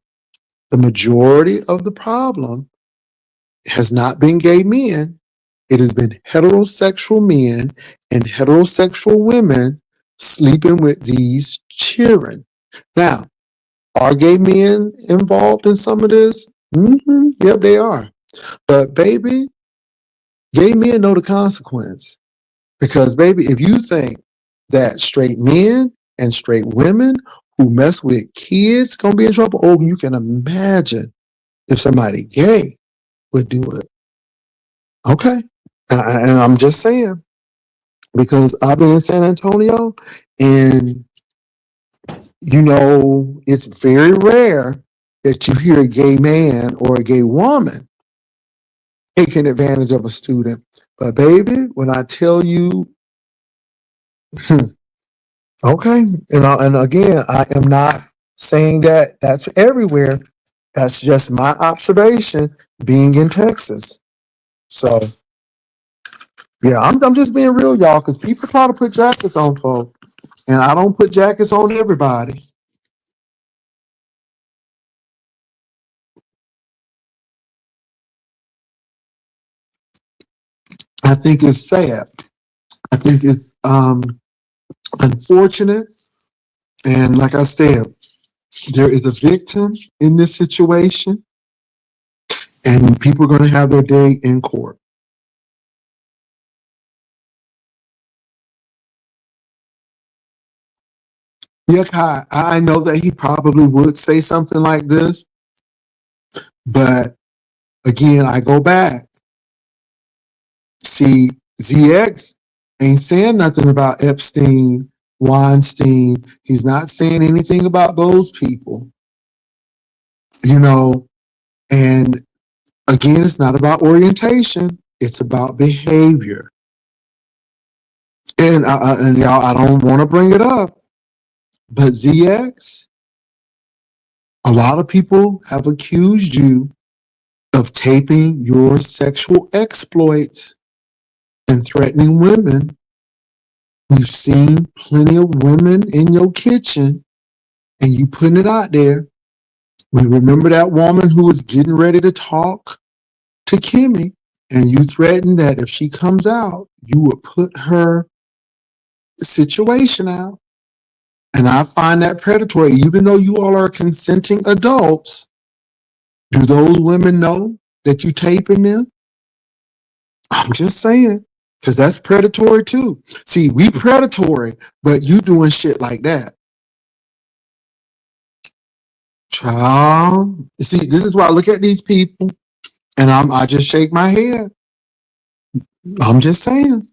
the majority of the problem has not been gay men. It has been heterosexual men and heterosexual women sleeping with these children. Now, are gay men involved in some of this? Yep, they are. But baby, gay men know the consequence. Because baby, if you think that straight men and straight women who mess with kids gonna be in trouble, oh, you can imagine if somebody gay would do it. Okay. And I'm just saying, because I've been in San Antonio and, it's very rare that you hear a gay man or a gay woman taking advantage of a student. But baby, when I tell you, okay, and again, I am not saying that that's everywhere. That's just my observation being in Texas. So, yeah, I'm just being real, y'all, because people try to put jackets on folks, and I don't put jackets on everybody. I think it's sad. I think it's unfortunate. And like I said, there is a victim in this situation, and people are going to have their day in court. Yeah, Kai, I know that he probably would say something like this, but again, I go back. See, ZX ain't saying nothing about Epstein, Weinstein. He's not saying anything about those people, and again, it's not about orientation. It's about behavior. And y'all, I don't want to bring it up, but ZX, a lot of people have accused you of taping your sexual exploits and threatening women. We've seen plenty of women in your kitchen and you putting it out there. We remember that woman who was getting ready to talk to Kimmy, and you threatened that if she comes out, you would put her situation out. And I find that predatory, even though you all are consenting adults. Do those women know that you taping them? I'm just saying, because that's predatory too. See, we predatory, but you doing shit like that. Child, see, this is why I look at these people and I just shake my head. I'm just saying.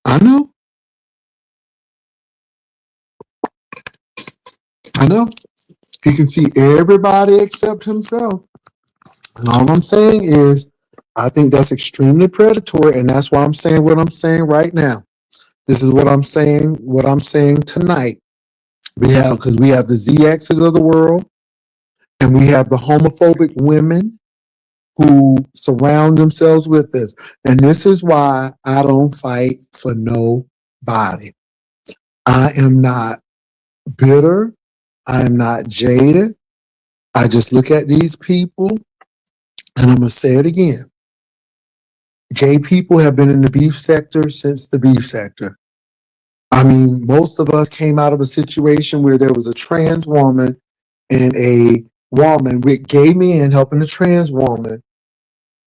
I know. I know. He can see everybody except himself. And all I'm saying is, I think that's extremely predatory, and that's why I'm saying what I'm saying right now. This is what I'm saying tonight. Because we have the ZXs of the world, and we have the homophobic women who surround themselves with this. And this is why I don't fight for nobody. I am not bitter. I am not jaded. I just look at these people, and I'm going to say it again. Gay people have been in the beef sector since the beef sector. I mean, most of us came out of a situation where there was a trans woman and a woman with gay men helping the trans woman,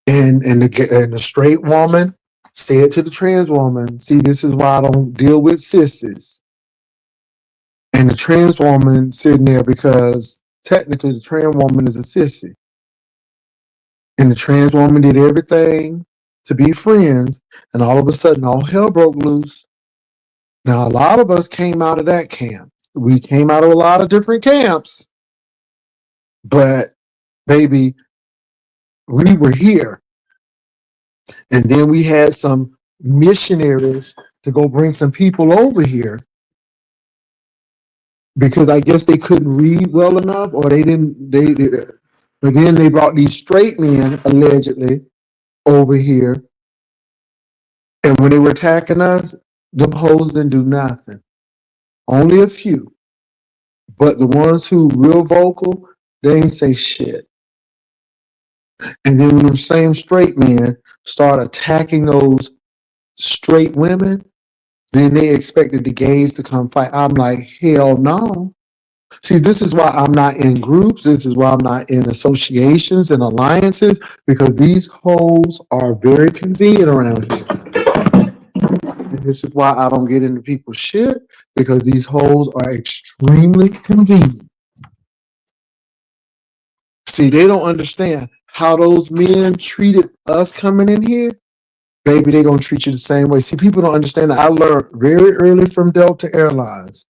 and the straight woman said to the trans woman, "See, this is why I don't deal with sissies." And the trans woman sitting there because technically the trans woman is a sissy, and the trans woman did everything to be friends, and all of a sudden, all hell broke loose. Now, a lot of us came out of that camp. We came out of a lot of different camps, but baby, we were here. And then we had some missionaries to go bring some people over here because I guess they couldn't read well enough, or they didn't. But then they brought these straight men allegedly over here, and when they were attacking us, them hoes didn't do nothing. Only a few, but the ones who real vocal, they ain't say shit. And then when the same straight men start attacking those straight women, then they expected the gays to come fight. I'm like, hell no. See, this is why I'm not in groups. This is why I'm not in associations and alliances, because these hoes are very convenient around here. And this is why I don't get into people's shit, because these hoes are extremely convenient. See, they don't understand how those men treated us coming in here. Baby, they gonna treat you the same way. See, people don't understand that. I learned very early from Delta Airlines.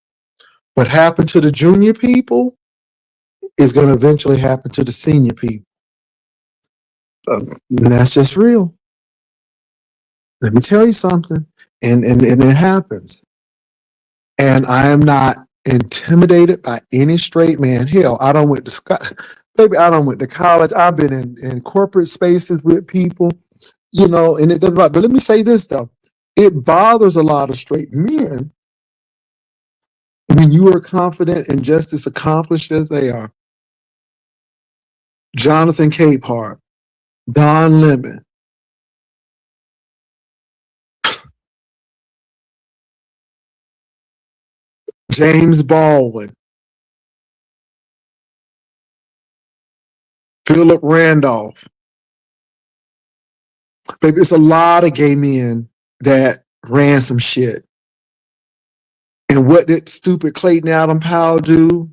What happened to the junior people is gonna eventually happen to the senior people. And that's just real. Let me tell you something. And it happens. And I am not intimidated by any straight man. Hell, I don't went to baby, I don't went to college. I've been in corporate spaces with people, and it doesn't. But let me say this though. It bothers a lot of straight men when you are confident and just as accomplished as they are. Jonathan Capehart, Don Lemon, James Baldwin, Philip Randolph. Baby, it's a lot of gay men that ran some shit. And what did stupid Clayton Adam Powell do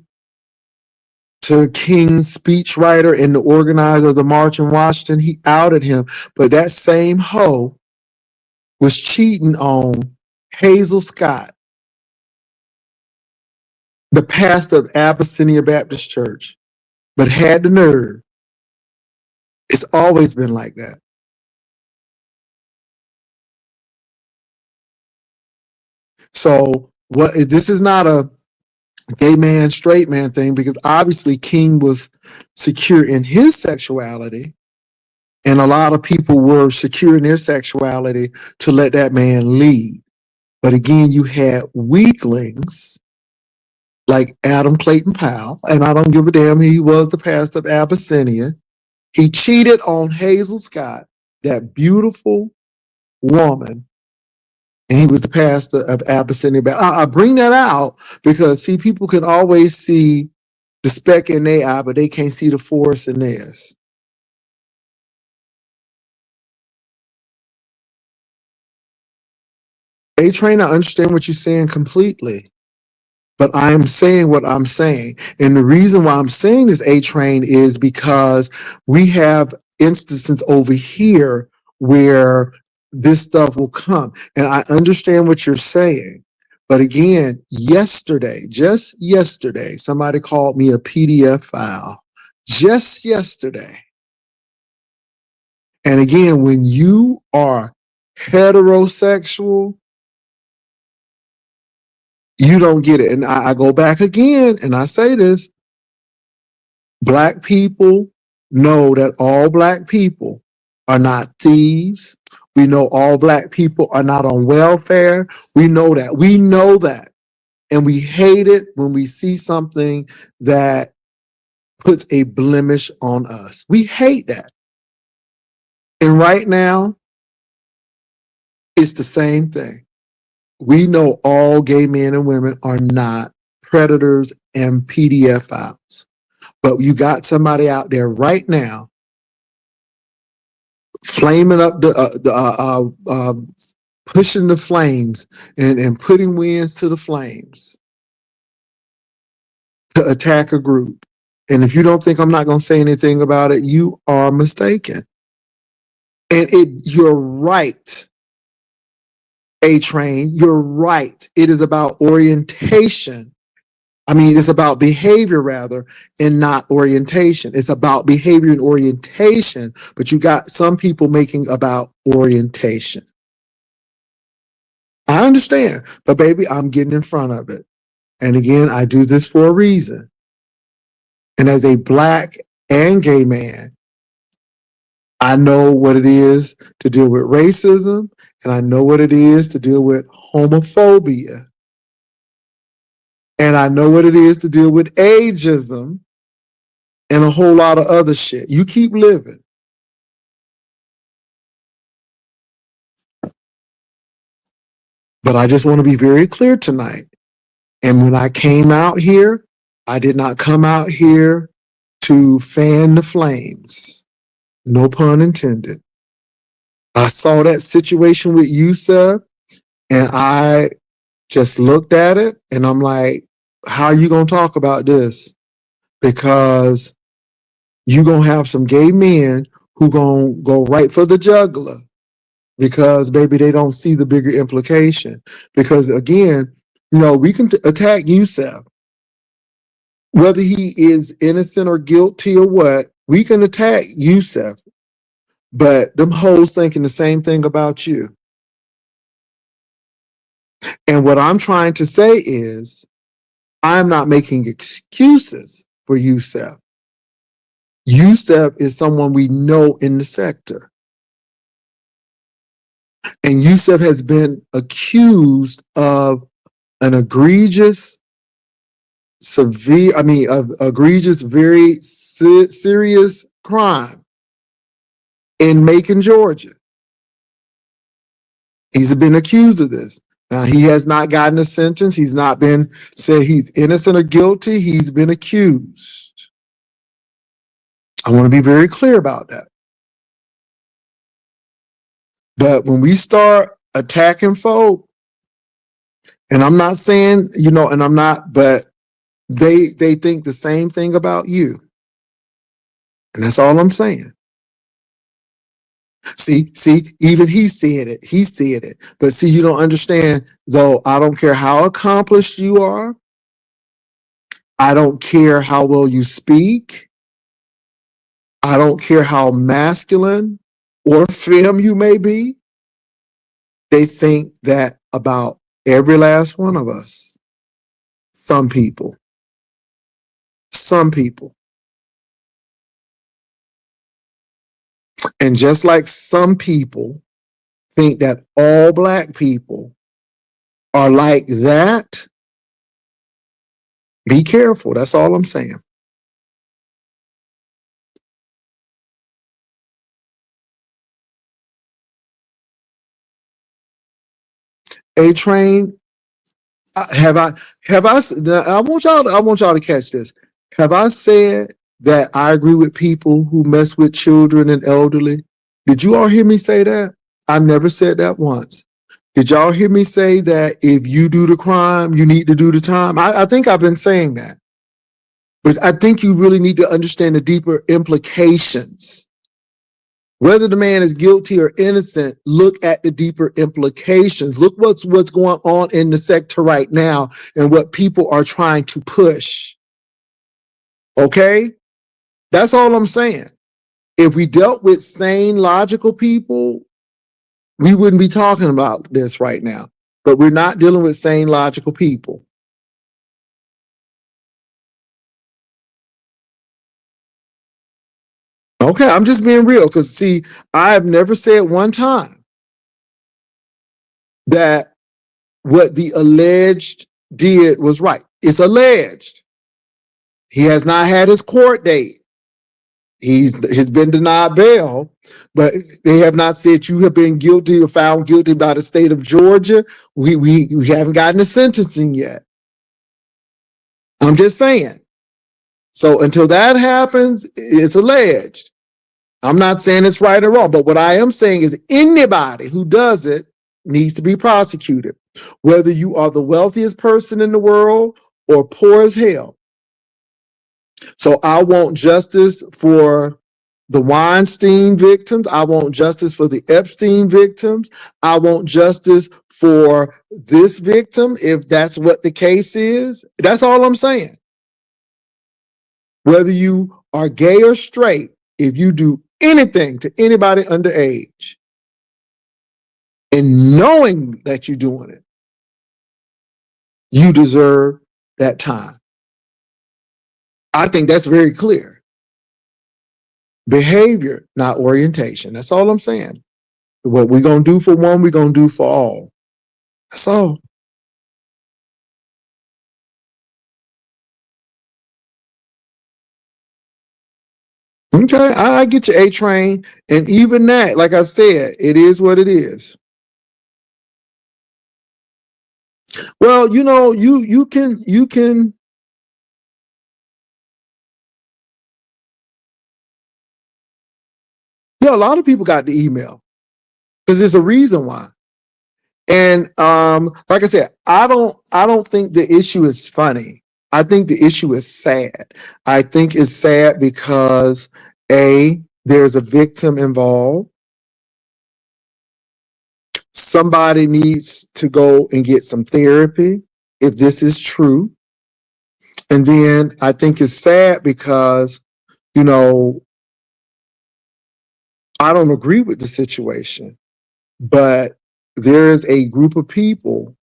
to King's speechwriter and the organizer of the March in Washington? He outed him. But that same hoe was cheating on Hazel Scott, the pastor of Abyssinia Baptist Church, but had the nerve. It's always been like that. So what this is not a gay man, straight man thing, because obviously King was secure in his sexuality, and a lot of people were secure in their sexuality to let that man lead. But again, you had weaklings like Adam Clayton Powell, and I don't give a damn. He was the pastor of Abyssinia. He cheated on Hazel Scott, that beautiful woman, and he was the pastor of Abyssinia. I bring that out because, see, people can always see the speck in their eye, but they can't see the forest in theirs. A Train, I understand what you're saying completely, but I am saying what I'm saying. And the reason why I'm saying this, A Train, is because we have instances over here where this stuff will come. And I understand what you're saying. But again, yesterday, just yesterday, somebody called me a PDF file. Just yesterday. And again, when you are heterosexual, you don't get it. And I go back again and I say this: Black people know that all Black people are not thieves. We know all Black people are not on welfare. We know that. We know that. And we hate it when we see something that puts a blemish on us. We hate that. And right now, it's the same thing. We know all gay men and women are not predators and PDF files. But you got somebody out there right now flaming up pushing the flames and putting winds to the flames to attack a group. And if you don't think I'm not going to say anything about it, you are mistaken. And you're right, A Train. You're right. It is about orientation. I mean, it's about behavior rather, and not orientation. It's about behavior and orientation, but you got some people making about orientation. I understand, but baby, I'm getting in front of it. And again, I do this for a reason. And as a Black and gay man, I know what it is to deal with racism, and I know what it is to deal with homophobia. And I know what it is to deal with ageism and a whole lot of other shit. You keep living. But I just want to be very clear tonight. And when I came out here, I did not come out here to fan the flames. No pun intended. I saw that situation with Yusef and I just looked at it and I'm like, how are you going to talk about this? Because you're going to have some gay men who going to go right for the jugular because, baby, they don't see the bigger implication. Because, again, we can attack Yusef. Whether he is innocent or guilty or what, we can attack Yusef. But them hoes thinking the same thing about you. And what I'm trying to say is, I'm not making excuses for Yusef. Yusef is someone we know in the sector. And Yusef has been accused of an egregious, egregious, very serious crime in Macon, Georgia. He's been accused of this. Now, he has not gotten a sentence. He's not been said he's innocent or guilty. He's been accused. I want to be very clear about that. But when we start attacking folk, and I'm not saying, and I'm not, but they think the same thing about you. And that's all I'm saying. See, even he said it. He said it. But see, you don't understand, though. I don't care how accomplished you are. I don't care how well you speak. I don't care how masculine or femme you may be. They think that about Every last one of us. Some people. Some people. And just like some people think that all black people are like that, be careful. That's all I'm saying. A Train, have I I want y'all to catch this. Have I said that I agree with people who mess with children and elderly? Did you all hear me say that? I never said that once. Did y'all hear me say that if you do the crime, you need to do the time? I think I've been saying that. But I think you really need to understand the deeper implications. Whether the man is guilty or innocent, look at the deeper implications. Look what's going on in the sector right now and what people are trying to push. Okay? That's all I'm saying. If we dealt with sane, logical people, we wouldn't be talking about this right now. But we're not dealing with sane, logical people. Okay, I'm just being real because, see, I have never said one time that what the alleged did was right. It's alleged. He has not had his court date. He's been denied bail, but they have not said you have been guilty or found guilty by the state of Georgia. We haven't gotten a sentencing yet. I'm just saying. So until that happens, it's alleged. I'm not saying it's right or wrong, but what I am saying is anybody who does it needs to be prosecuted, whether you are the wealthiest person in the world or poor as hell. So I want justice for the Weinstein victims. I want justice for the Epstein victims. I want justice for this victim, if that's what the case is. That's all I'm saying. Whether you are gay or straight, if you do anything to anybody underage and knowing that you're doing it, you deserve that time. I think that's very clear. Behavior, not orientation. That's all I'm saying. What we're going to do for one, we're going to do for all. That's all. Okay, I get your A Train. And even that, like I said, it is what it is. Well, you can yeah, a lot of people got the email because there's a reason why. And like I said, I don't think the issue is funny. I think the issue is sad. I think it's sad because there's a victim involved. Somebody needs to go and get some therapy if this is true. And then I think it's sad because, you know, I don't agree with the situation, but there is a group of people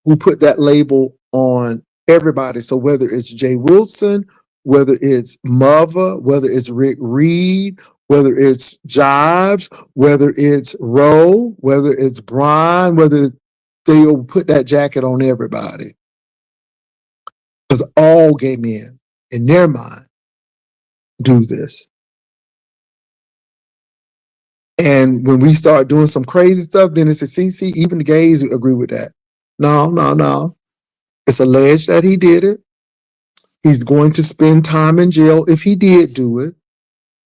who put that label on everybody. So whether it's Jay Wilson, whether it's Mother, whether it's Rick Reed, whether it's Jives, whether it's Roe, whether it's Brian, whether they'll put that jacket on everybody. Because all gay men, in their mind, do this. And when we start doing some crazy stuff, then it's a CC, even the gays agree with that. No, no, no. It's alleged that he did it. He's going to spend time in jail if he did do it.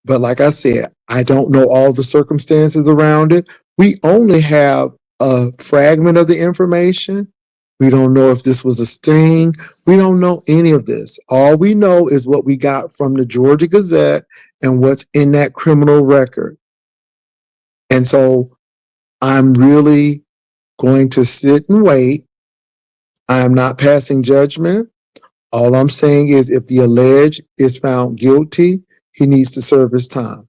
But like I said, I don't know all the circumstances around it. We only have a fragment of the information. We don't know if this was a sting. We don't know any of this. All we know is what we got from the Georgia Gazette and what's in that criminal record. And so I'm really going to sit and wait. I am not passing judgment. All I'm saying is if the alleged is found guilty, he needs to serve his time.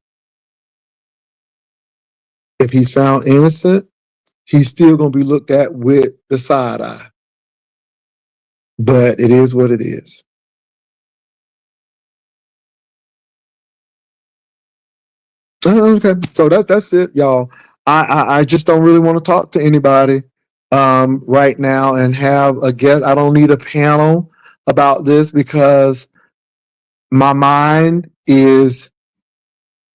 If he's found innocent, he's still going to be looked at with the side eye. But it is what it is. Okay, so that's it, y'all. I just don't really want to talk to anybody right now and have a guest. I don't need a panel about this because my mind is.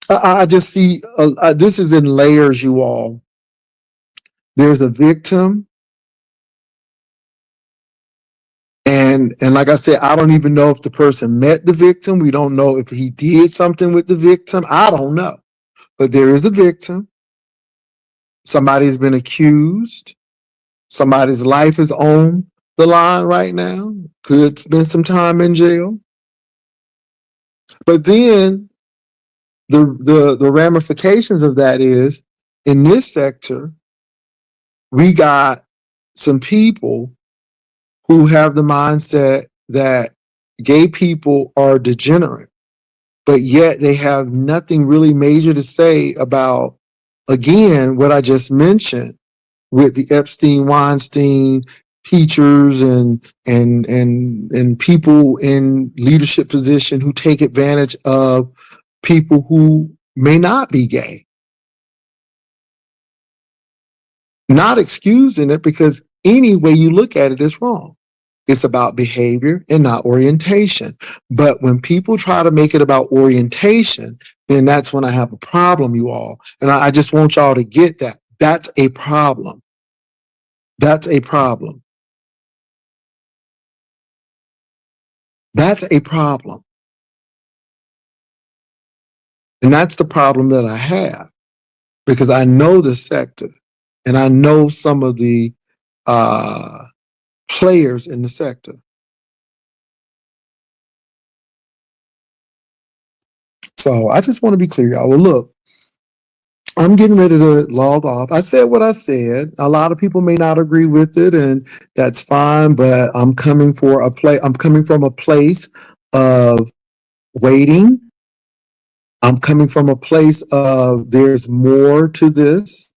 I just see this is in layers, you all. There's a victim, and like I said, I don't even know if the person met the victim. We don't know if he did something with the victim. I don't know, but there is a victim. Somebody's been accused. Somebody's life is on the line right now. Could spend some time in jail. But then the ramifications of that is in this sector, we got some people who have the mindset that gay people are degenerate, but yet they have nothing really major to say about, again, what I just mentioned with the Epstein, Weinstein teachers and people in leadership position who take advantage of people who may not be gay. Not excusing it, because any way you look at it is wrong. It's about behavior and not orientation. But when people try to make it about orientation, then that's when I have a problem, you all. And I just want y'all to get that. That's a problem. That's a problem. That's a problem. And that's the problem that I have, because I know the sector and I know some of the players in the sector. So I just want to be clear, y'all. Well, look, I'm getting ready to log off. I said what I said. A lot of people may not agree with it, and that's fine. But I'm coming I'm coming from a place of waiting. I'm coming from a place of there's more to this,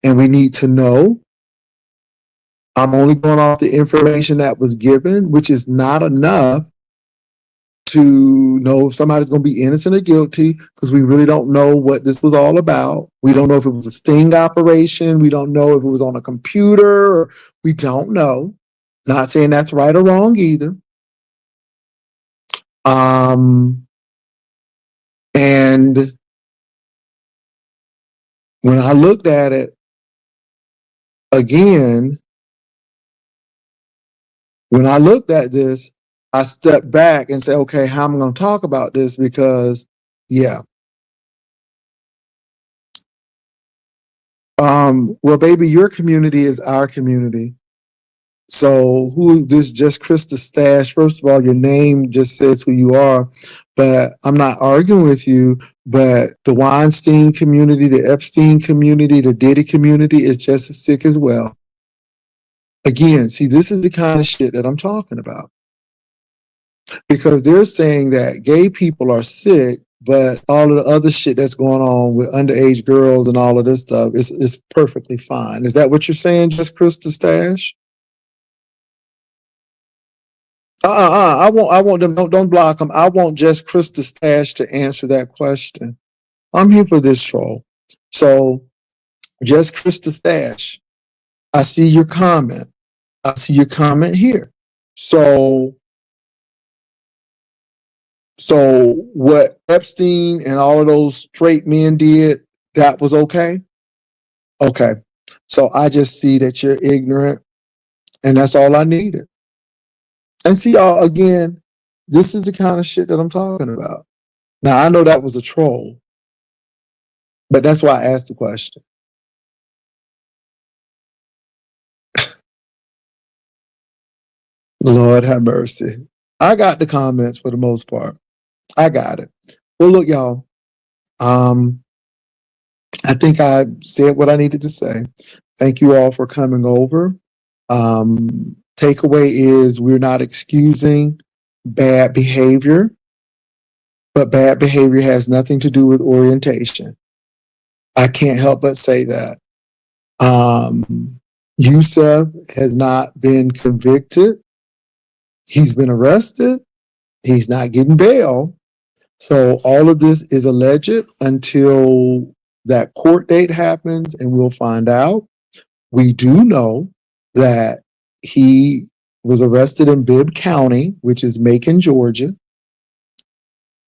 and we need to know. I'm only going off the information that was given, which is not enough to know if somebody's going to be innocent or guilty, because we really don't know what this was all about. We don't know if it was a sting operation. We don't know if it was on a computer. Or we don't know. Not saying that's right or wrong either. And when I looked at it again, when I looked at this, I stepped back and said, okay, how am I going to talk about this? Because, yeah. Well, baby, your community is our community. So who this just Krista Stash? First of all, your name just says who you are, but I'm not arguing with you. But the Weinstein community, the Epstein community, the Diddy community is just as sick as well. Again, see, this is the kind of shit that I'm talking about. Because they're saying that gay people are sick, but all of the other shit that's going on with underage girls and all of this stuff is perfectly fine. Is that what you're saying, just Krista Stash? I want them. Don't block them. I want just Krista Stash to answer that question. I'm here for this troll. So, just Krista Stash, I see your comment. I see your comment here. So what Epstein and all of those straight men did, that was okay? Okay. So I just see that you're ignorant, and that's all I needed. And see, y'all, again, this is the kind of shit that I'm talking about. Now, I know that was a troll, but that's why I asked the question. Lord have mercy. I got the comments for the most part. I got it. Well, look, y'all. I think I said what I needed to say. Thank you all for coming over. Takeaway is we're not excusing bad behavior, but bad behavior has nothing to do with orientation. I can't help but say that. Um, Yusef has not been convicted. He's been arrested. He's not getting bail. So all of this is alleged until that court date happens, and we'll find out. We do know that he was arrested in Bibb County, which is Macon, Georgia.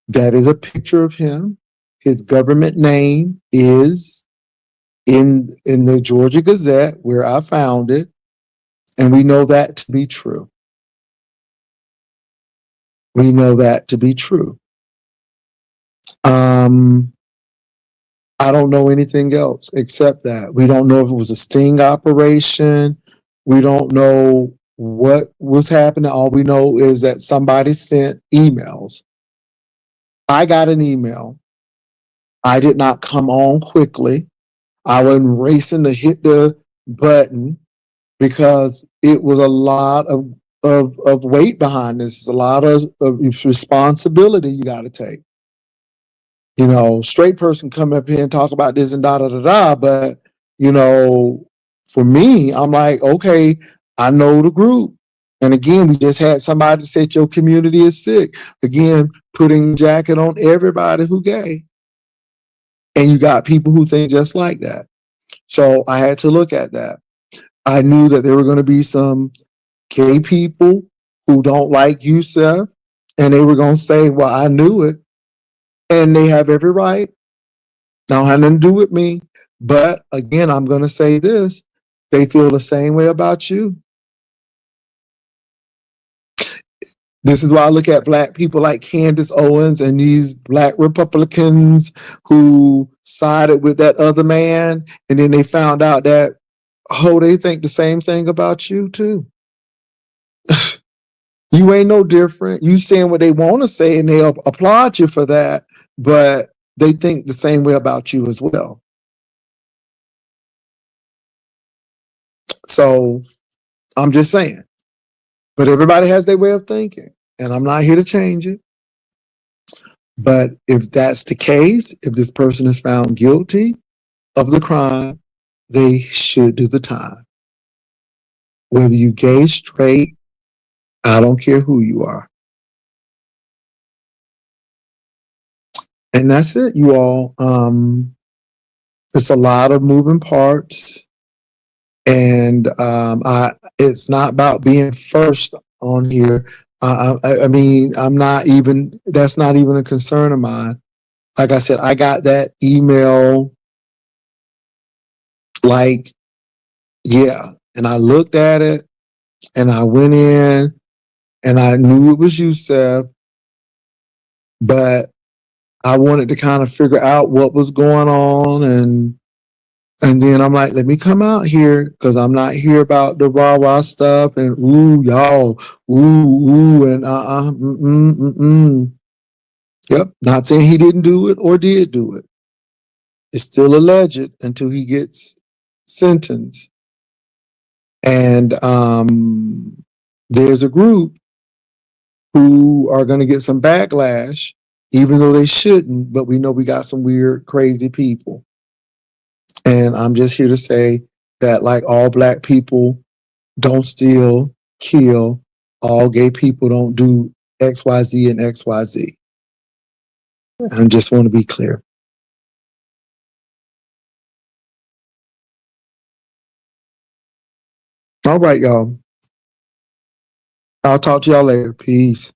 That is a picture of him. His government name is in the Georgia Gazette, where I found it, and we know that to be true. We know that to be true. Um, I don't know anything else except that. We don't know if it was a sting operation. We don't know what was happening. All we know is that somebody sent emails. I got an email. I did not come on quickly. I wasn't racing to hit the button because it was a lot of weight behind this. It's a lot of responsibility you got to take. You know, straight person come up here and talk about this and da da da da. But you know, for me, I'm like, okay, I know the group. And again, we just had somebody say your community is sick. Again, putting jacket on everybody who gay. And you got people who think just like that. So I had to look at that. I knew that there were going to be some gay people who don't like Yusef, and they were going to say, well, I knew it. And they have every right. Now, it had nothing to do with me. But again, I'm going to say this. They feel the same way about you. This is why I look at black people like Candace Owens and these black Republicans who sided with that other man. And then they found out that, oh, they think the same thing about you too. You ain't no different. You saying what they want to say and they applaud you for that, but they think the same way about you as well. So I'm just saying. But everybody has their way of thinking, and I'm not here to change it. But if that's the case, if this person is found guilty of the crime, they should do the time. Whether you gay, straight, I don't care who you are. And that's it, you all. It's a lot of moving parts. And it's not about being first on here. I mean, I'm not even, that's not even a concern of mine. Like I said, I got that email, like, yeah. And I looked at it and I went in and I knew it was Yusef, but I wanted to kind of figure out what was going on. And then I'm like, let me come out here because I'm not here about the rah rah stuff and ooh, y'all, ooh, and Yep, not saying he didn't do it or did do it. It's still alleged until he gets sentenced. And there's a group who are going to get some backlash, even though they shouldn't. But we know we got some weird, crazy people. And I'm just here to say that, like all black people don't steal, kill, all gay people don't do XYZ and XYZ. I just want to be clear. All right, y'all. I'll talk to y'all later. Peace.